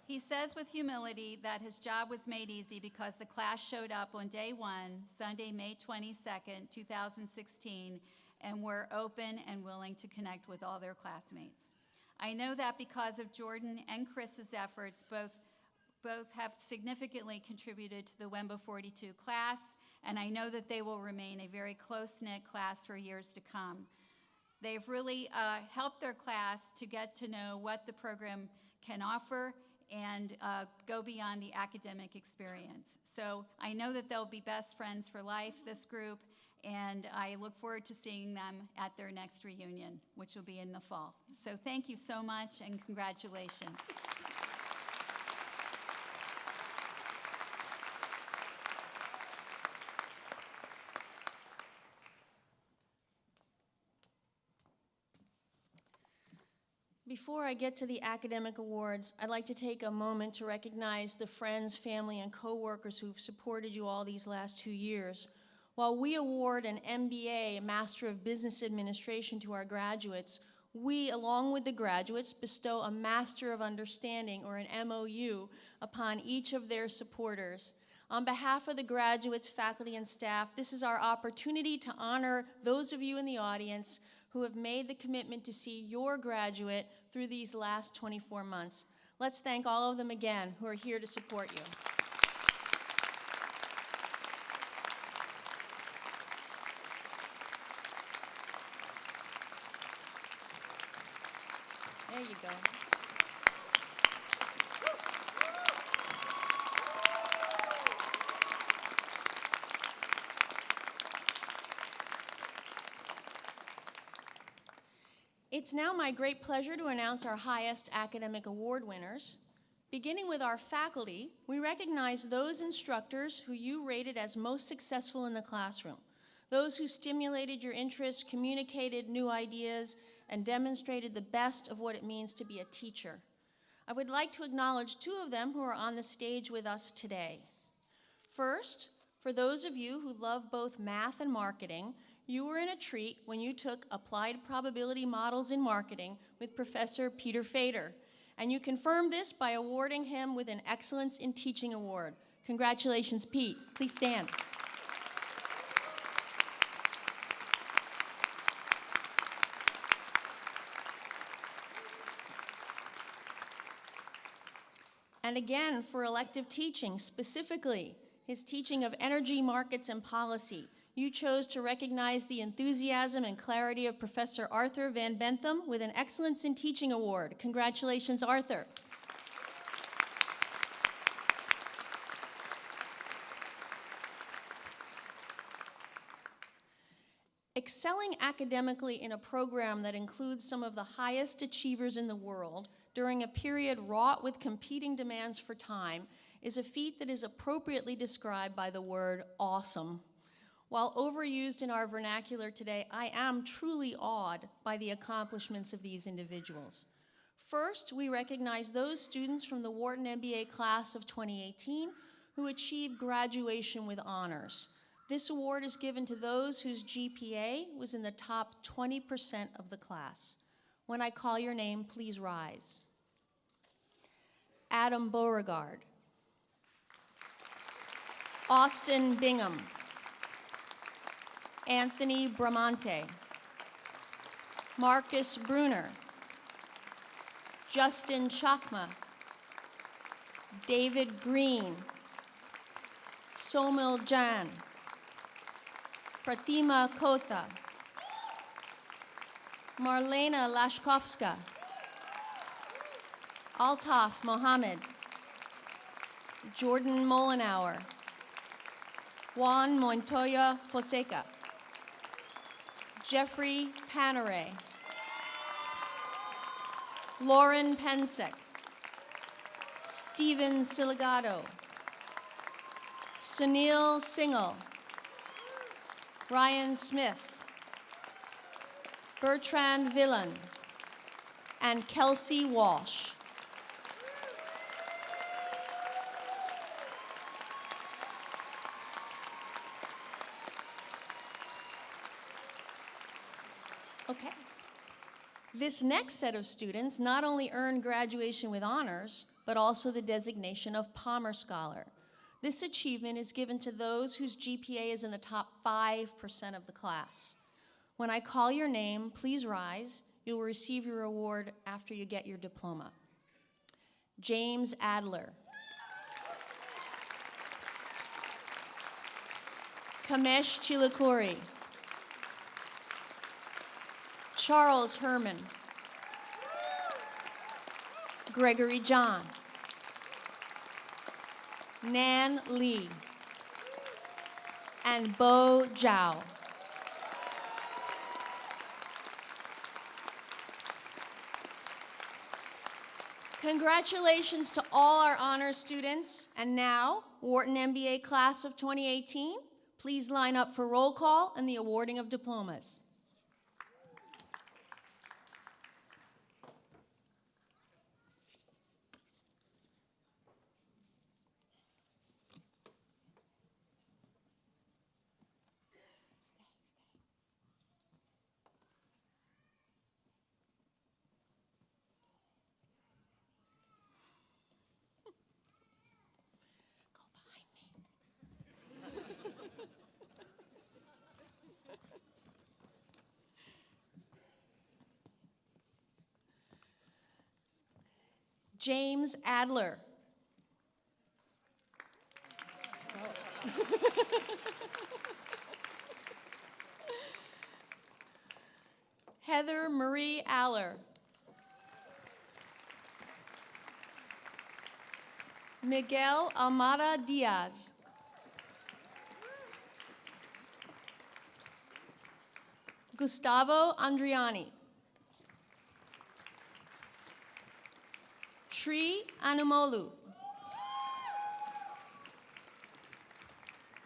He says with humility that his job was made easy because the class showed up on day 1, Sunday, May 22nd, 2016, and were open and willing to connect with all their classmates. I know that because of Jordan and Chris's efforts, both have significantly contributed to the WEMBA 42 class, and I know that they will remain a very close-knit class for years to come. They've really helped their class to get to know what the program can offer and go beyond the academic experience. So I know that they'll be best friends for life, this group, and I look forward to seeing them at their next reunion, which will be in the fall. So thank you so much, and congratulations. Before I get to the academic awards, I'd like to take a moment to recognize the friends, family, and coworkers who've supported you all these last 2 years. While we award an MBA, a Master of Business Administration, to our graduates, we, along with the graduates, bestow a Master of Understanding, or an MOU, upon each of their supporters. On behalf of the graduates, faculty, and staff, this is our opportunity to honor those of you in the audience who have made the commitment to see your graduate through these last 24 months. Let's thank all of them again who are here to support you. There you go. It's now my great pleasure to announce our highest academic award winners. Beginning with our faculty, we recognize those instructors who you rated as most successful in the classroom, those who stimulated your interest, communicated new ideas, and demonstrated the best of what it means to be a teacher. I would like to acknowledge 2 of them who are on the stage with us today. First, for those of you who love both math and marketing, you were in a treat when you took Applied Probability Models in Marketing with Professor Peter Fader, and you confirmed this by awarding him with an Excellence in Teaching Award. Congratulations, Pete. Please stand. And again, for elective teaching, specifically his teaching of energy markets and policy, you chose to recognize the enthusiasm and clarity of Professor Arthur Van Bentham with an Excellence in Teaching Award. Congratulations, Arthur. Excelling academically in a program that includes some of the highest achievers in the world during a period wrought with competing demands for time is a feat that is appropriately described by the word awesome. While overused in our vernacular today, I am truly awed by the accomplishments of these individuals. First, we recognize those students from the Wharton MBA class of 2018 who achieved graduation with honors. This award is given to those whose GPA was in the top 20% of the class. When I call your name, please rise. Adam Beauregard. Austin Bingham. Anthony Bramante. Marcus Bruner. Justin Chakma. David Green. Somil Jan. Pratima Kota. Marlena Lashkovska. Altaf Mohammed. Jordan Molenauer. Juan Montoya Fonseca. Jeffrey Panare. Lauren Pensek. Stephen Siligato. Sunil Singhal. Ryan Smith. Bertrand Villan. And Kelsey Walsh. Okay. This next set of students not only earned graduation with honors, but also the designation of Palmer Scholar. This achievement is given to those whose GPA is in the top 5% of the class. When I call your name, please rise. You will receive your award after you get your diploma. James Adler. Kamesh Chilakuri. Charles Herman. Gregory John. Nan Lee. And Bo Zhao. Congratulations to all our honor students. And now, Wharton MBA class of 2018, please line up for roll call and the awarding of diplomas. James Adler. Heather Marie Aller. Miguel Almada Diaz. Gustavo Andriani. Sri Anumolu.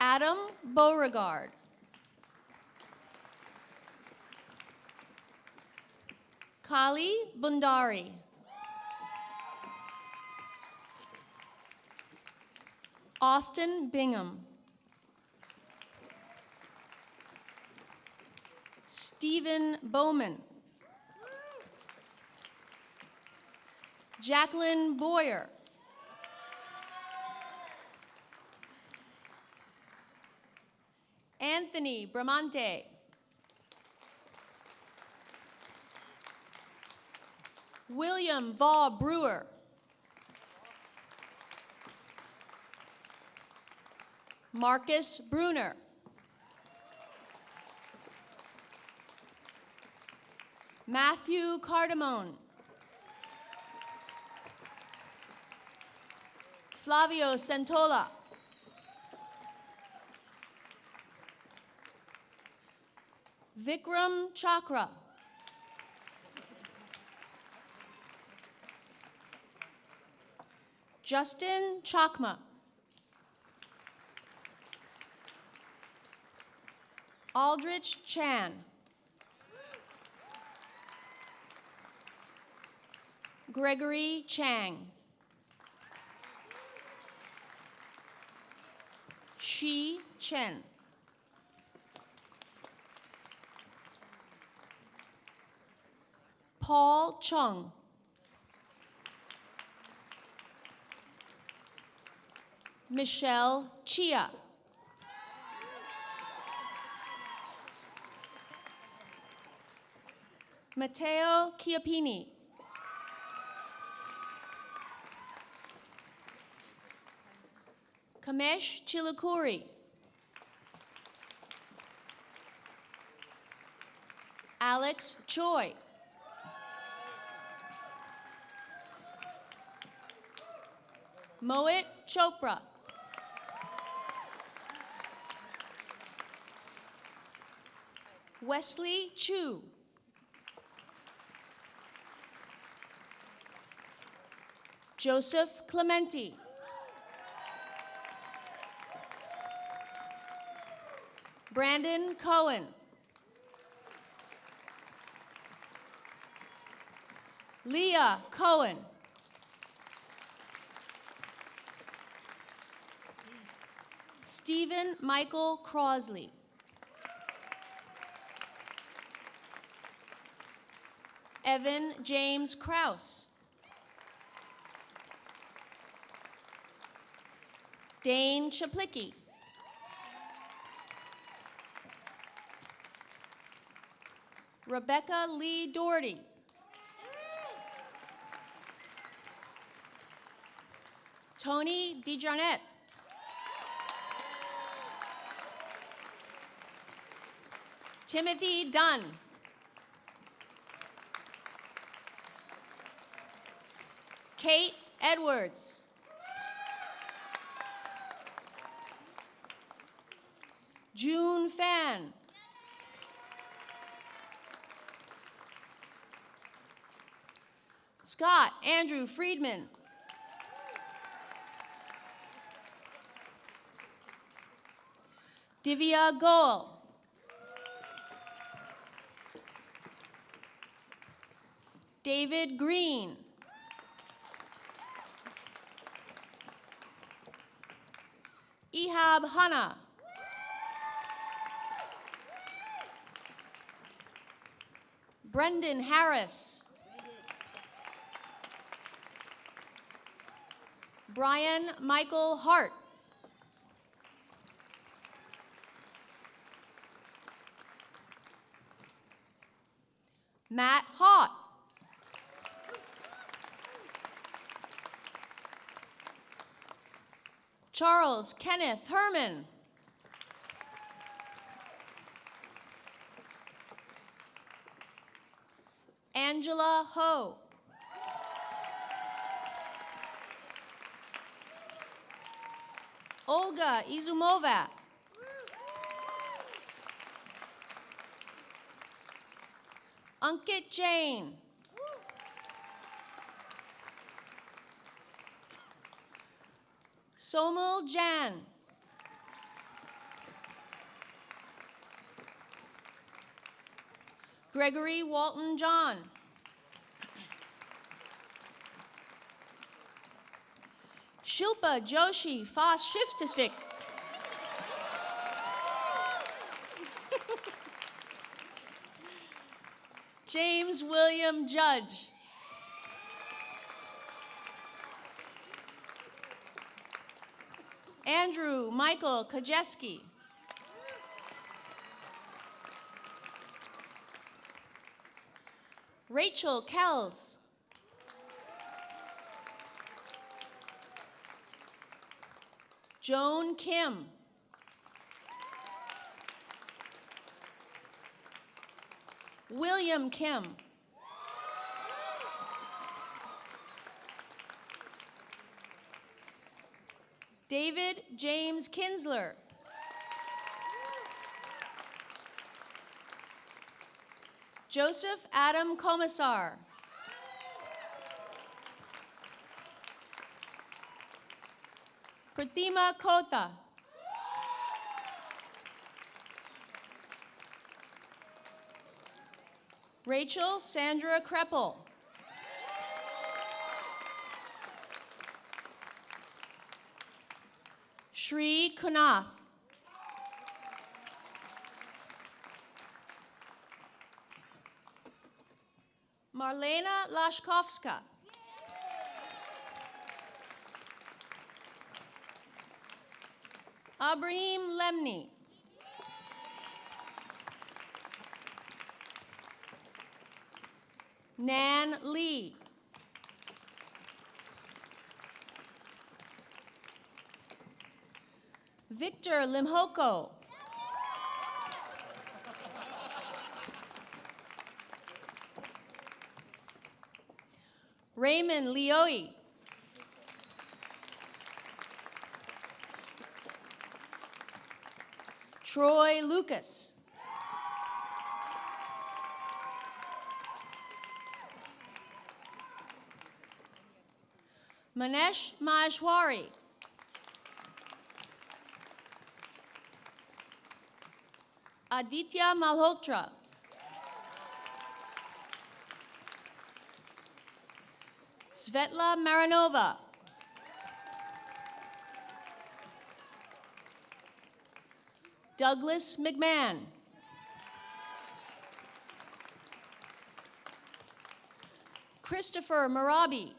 Adam Beauregard. Kali Bundari. Austin Bingham. Stephen Bowman. Jacqueline Boyer. Anthony Bramante. William Vaugh Brewer. Marcus Bruner. Matthew Cardamone. Flavio Santola. Vikram Chakra. Justin Chakma. Aldrich Chan. Gregory Chang. Shi Chen. Paul Chung. Michelle Chia. Matteo Chiappini. Kamesh Chilukuri. Alex Choi. Mohit Chopra. Wesley Chu. Joseph Clementi. Brandon Cohen. Leah Cohen. Stephen Michael Crosley. Evan James Krause. Dane Chaplicki. Rebecca Lee Doherty. Tony DeJarnette. Timothy Dunn. Kate Edwards. June Fan. Scott Andrew Friedman. Divya Goel. David Green. Ehab Hanna. Brendan Harris. Brian Michael Hart. Matt Haught. Charles Kenneth Herman. Angela Ho. Olga Izumova. Ankit Jain. Somal Jan. Gregory Walton John. Shilpa Joshi Foss Shiftisvik. James William Judge. Andrew Michael Kajeski. Rachel Kells. Joan Kim. William Kim. David James Kinsler. Joseph Adam Komisar. Pratima Kota. Rachel Sandra Kreppel. Shri Kunath. Marlena Lashkovska. Abraham Lemny. Nan Lee. Victor Limhoko. Raymond Leoy. Troy Lucas. Manesh Maheshwari. Aditya Malhotra. Svetla Maranova. Douglas McMahon. Christopher Marabi.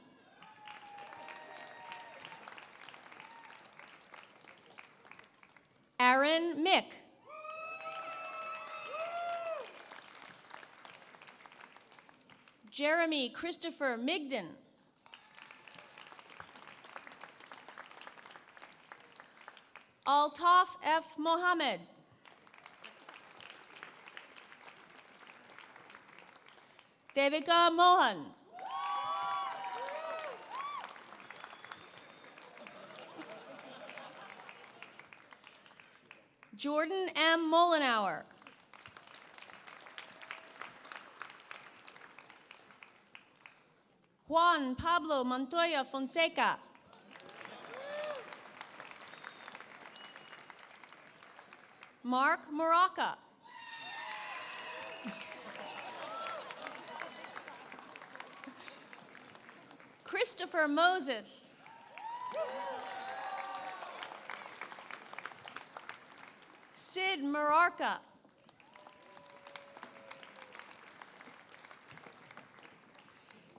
Aaron Mick. Jeremy Christopher Migden. Altaf F. Mohammed. Devika Mohan. Jordan M. Molenauer. Juan Pablo Montoya Fonseca. Mark Maraca. Christopher Moses. Sid Mararca.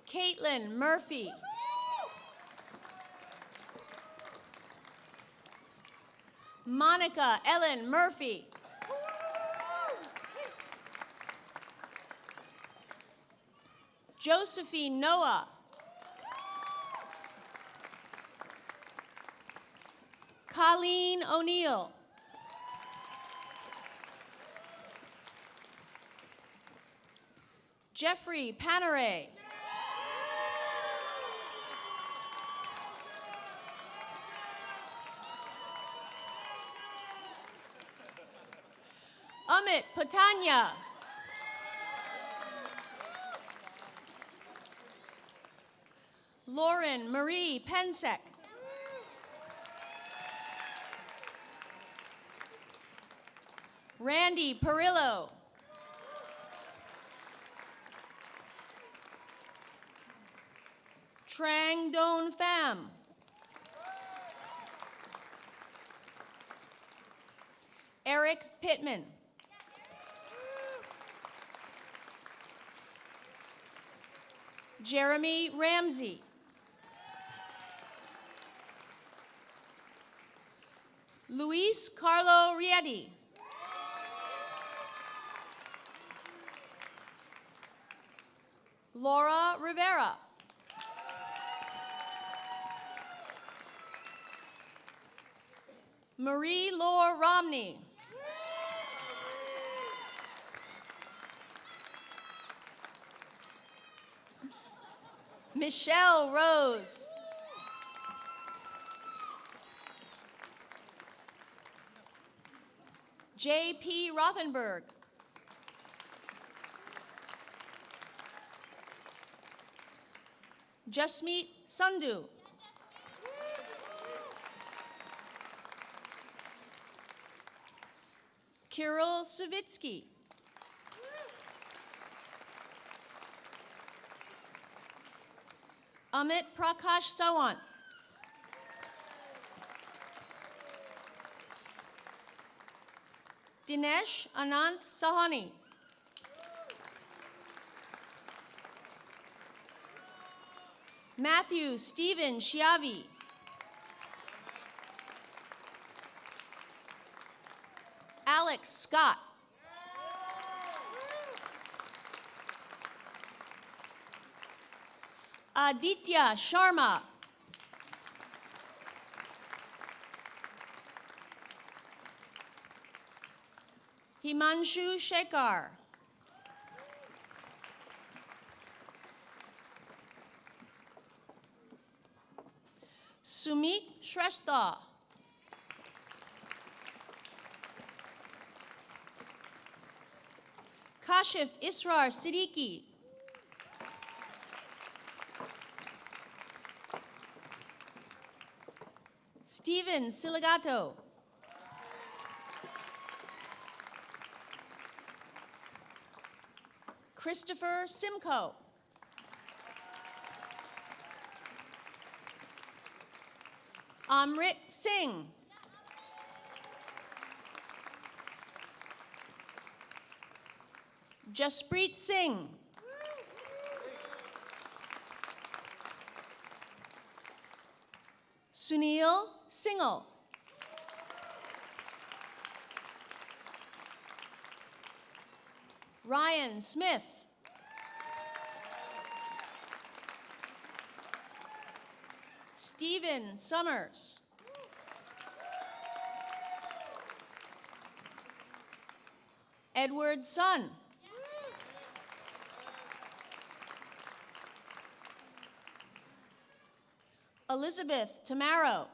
Caitlin Murphy. Monica Ellen Murphy. Josephine Noah. Colleen O'Neill. Jeffrey Panare. Amit Patanya. Lauren Marie Pensek. Randy Perillo. Trang Don Pham. Eric Pittman. Jeremy Ramsey. Luis Carlo Rietti. Laura Rivera. Marie Laure Romney. Michelle Rose. J.P. Rothenberg. Jasmeet Sandhu. Kirill Savitsky. Amit Prakash Sawant. Dinesh Anant Sahani. Matthew Stephen Shiavi. Alex Scott. Aditya Sharma. Himanshu Shekhar. Sumit Shrestha. Kashif Israr Siddiqui. Stephen Siligato. Christopher Simcoe. Amrit Singh. Jaspreet Singh. Sunil Singhal. Ryan Smith. Stephen Summers. Edward Sun. Elizabeth Tamaro.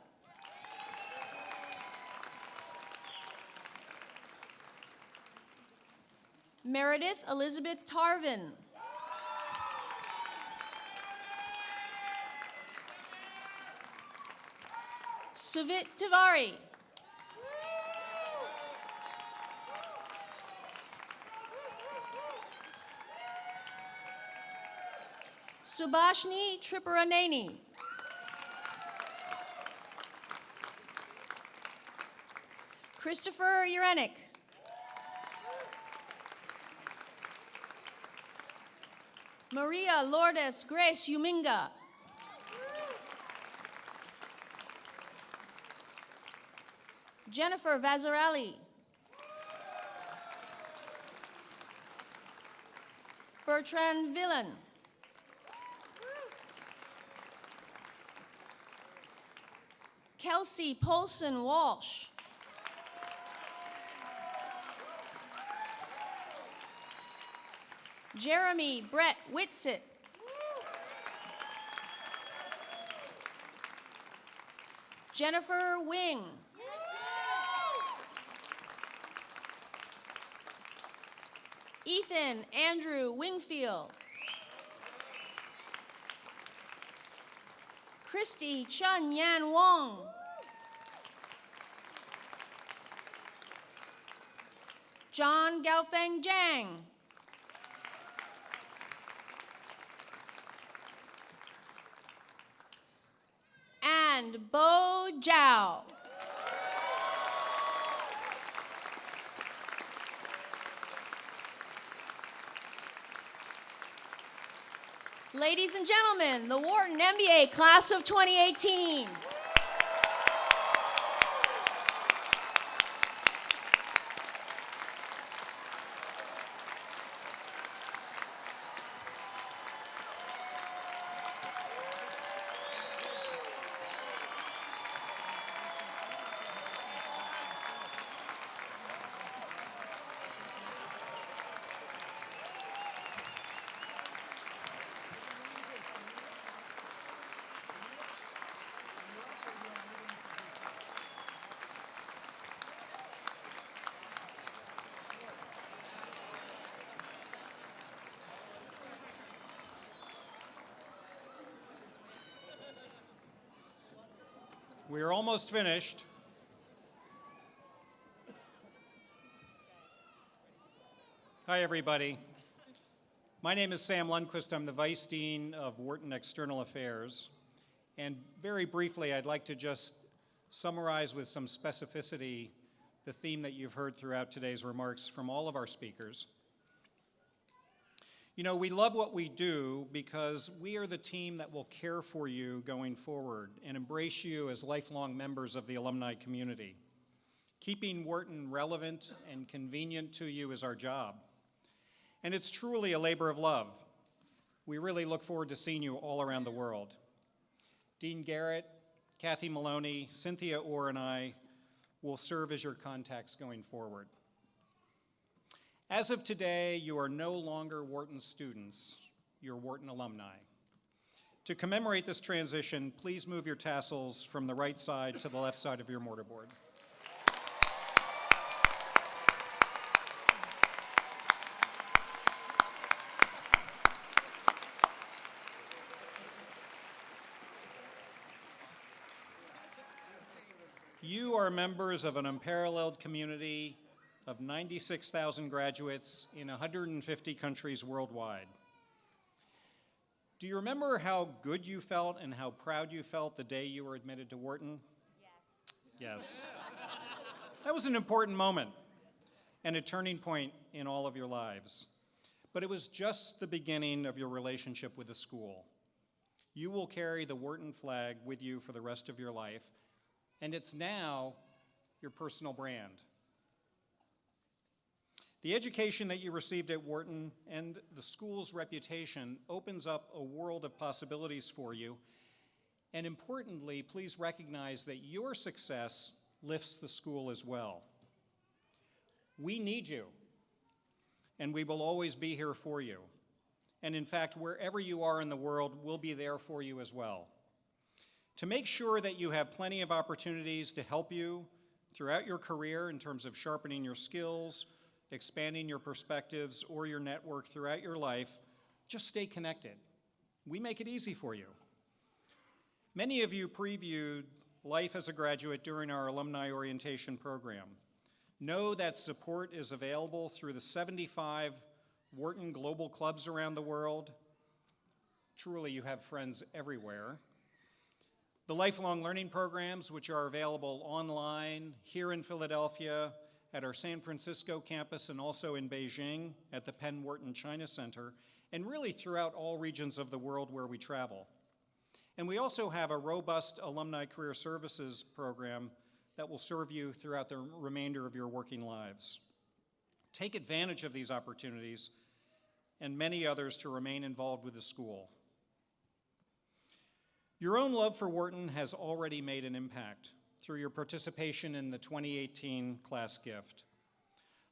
Meredith Elizabeth Tarvin. Suvit Tiwari. Subhashni Tripuraneni. Christopher Urenik. Maria Lourdes Grace Uminga. Jennifer Vazarelli. Bertrand Villan. Kelsey Polson Walsh. Jeremy Brett Whitsitt. Jennifer Wing. Ethan Andrew Wingfield. Christy Chun Yan Wong. John Gaofeng Zhang. And Bo Zhao. Ladies and gentlemen, the Wharton MBA Class of 2018. We're almost finished. Hi, everybody. My name is Sam Lundquist. I'm the Vice Dean of Wharton External Affairs. And very briefly, I'd like to just summarize with some specificity the theme that you've heard throughout today's remarks from all of our speakers. You know, we love what we do because we are the team that will care for you going forward and embrace you as lifelong members of the alumni community. Keeping Wharton relevant and convenient to you is our job. And it's truly a labor of love. We really look forward to seeing you all around the world. Dean Garrett, Kathy Maloney, Cynthia Orr, and I will serve as your contacts going forward. As of today, you are no longer Wharton students, you're Wharton alumni. To commemorate this transition, please move your tassels from the right side to the left side of your mortarboard. You are members of an unparalleled community of 96,000 graduates in 150 countries worldwide. Do you remember how good you felt and how proud you felt the day you were admitted to Wharton? Yes. That was an important moment and a turning point in all of your lives. But it was just the beginning of your relationship with the school. You will carry the Wharton flag with you for the rest of your life, and it's now your personal brand. The education that you received at Wharton and the school's reputation opens up a world of possibilities for you. And importantly, please recognize that your success lifts the school as well. We need you, and we will always be here for you. And in fact, wherever you are in the world, we'll be there for you as well. To make sure that you have plenty of opportunities to help you throughout your career in terms of sharpening your skills, expanding your perspectives or your network throughout your life, just stay connected. We make it easy for you. Many of you previewed life as a graduate during our alumni orientation program. Know that support is available through the 75 Wharton global clubs around the world. Truly, you have friends everywhere. The lifelong learning programs, which are available online here in Philadelphia, at our San Francisco campus, and also in Beijing at the Penn Wharton China Center, and really throughout all regions of the world where we travel. And we also have a robust alumni career services program that will serve you throughout the remainder of your working lives. Take advantage of these opportunities and many others to remain involved with the school. Your own love for Wharton has already made an impact through your participation in the 2018 class gift.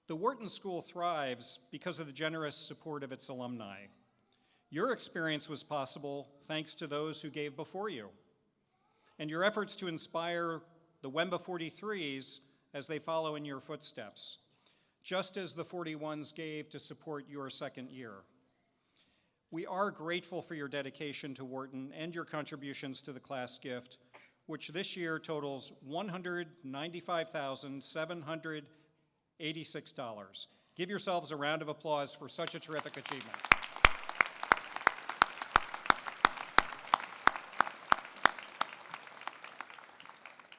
The Wharton School thrives because of the generous support of its alumni. Your experience was possible thanks to those who gave before you, and your efforts to inspire the Wemba 43s as they follow in your footsteps, just as the 41s gave to support your second year. We are grateful for your dedication to Wharton and your contributions to the class gift, which this year totals $195,786. Give yourselves a round of applause for such a terrific achievement.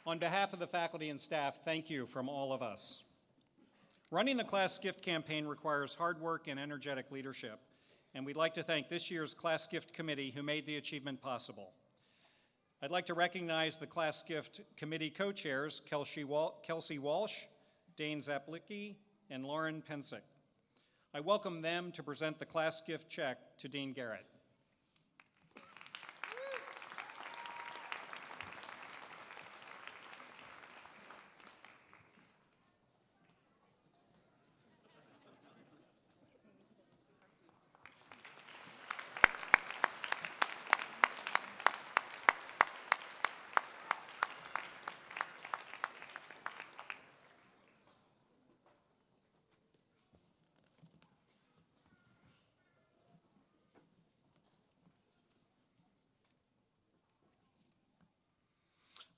On behalf of the faculty and staff, thank you from all of us. Running the class gift campaign requires hard work and energetic leadership, and we'd like to thank this year's Class Gift Committee who made the achievement possible. I'd like to recognize the Class Gift Committee co-chairs, Kelsey Walsh, Dane Zaplicki, and Lauren Pensick. I welcome them to present the class gift check to Dean Garrett.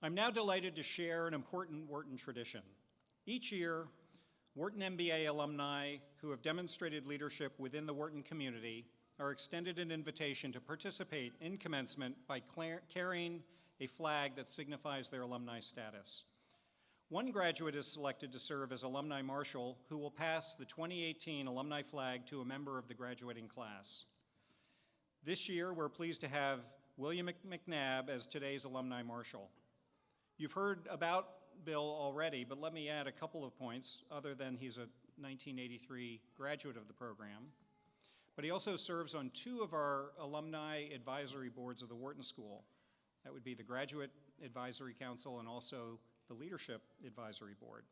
I'm now delighted to share an important Wharton tradition. Each year, Wharton MBA alumni who have demonstrated leadership within the Wharton community are extended an invitation to participate in commencement by carrying a flag that signifies their alumni status. One graduate is selected to serve as alumni marshal who will pass the 2018 alumni flag to a member of the graduating class. This year, we're pleased to have William McNabb as today's alumni marshal. You've heard about Bill already, but let me add a couple of points other than he's a 1983 graduate of the program. But he also serves on two of our alumni advisory boards of the Wharton School. That would be the Graduate Advisory Council and also the Leadership Advisory Board.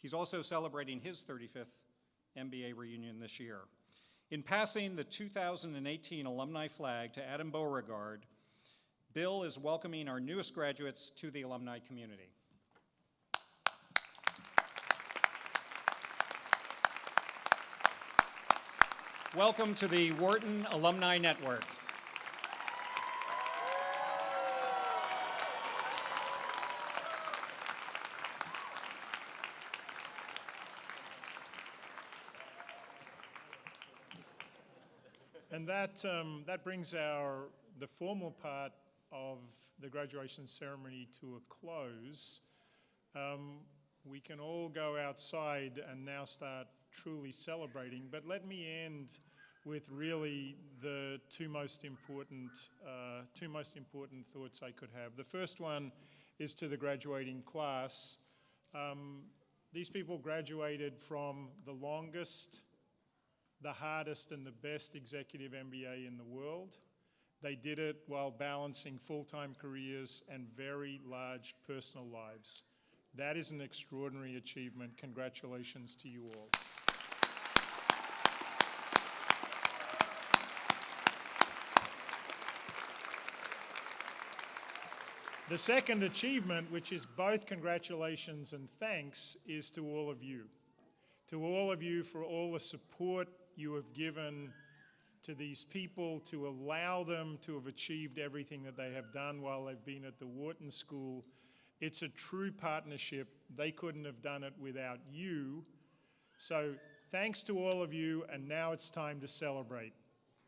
He's also celebrating his 35th MBA reunion this year. In passing the 2018 alumni flag to Adam Beauregard, Bill is welcoming our newest graduates to the alumni community. Welcome to the Wharton Alumni Network. And that brings the formal part of the graduation ceremony to a close. We can all go outside and now start truly celebrating, but let me end with really the two most important thoughts I could have. The first one is to the graduating class. These people graduated from the longest, the hardest, and the best executive MBA in the world. They did it while balancing full-time careers and very large personal lives. That is an extraordinary achievement. Congratulations to you all. The second achievement, which is both congratulations and thanks, is to all of you. To all of you for all the support you have given to these people to allow them to have achieved everything that they have done while they've been at the Wharton School. It's a true partnership. They couldn't have done it without you. So thanks to all of you, and now it's time to celebrate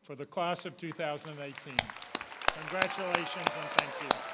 for the class of 2018. Congratulations and thank you.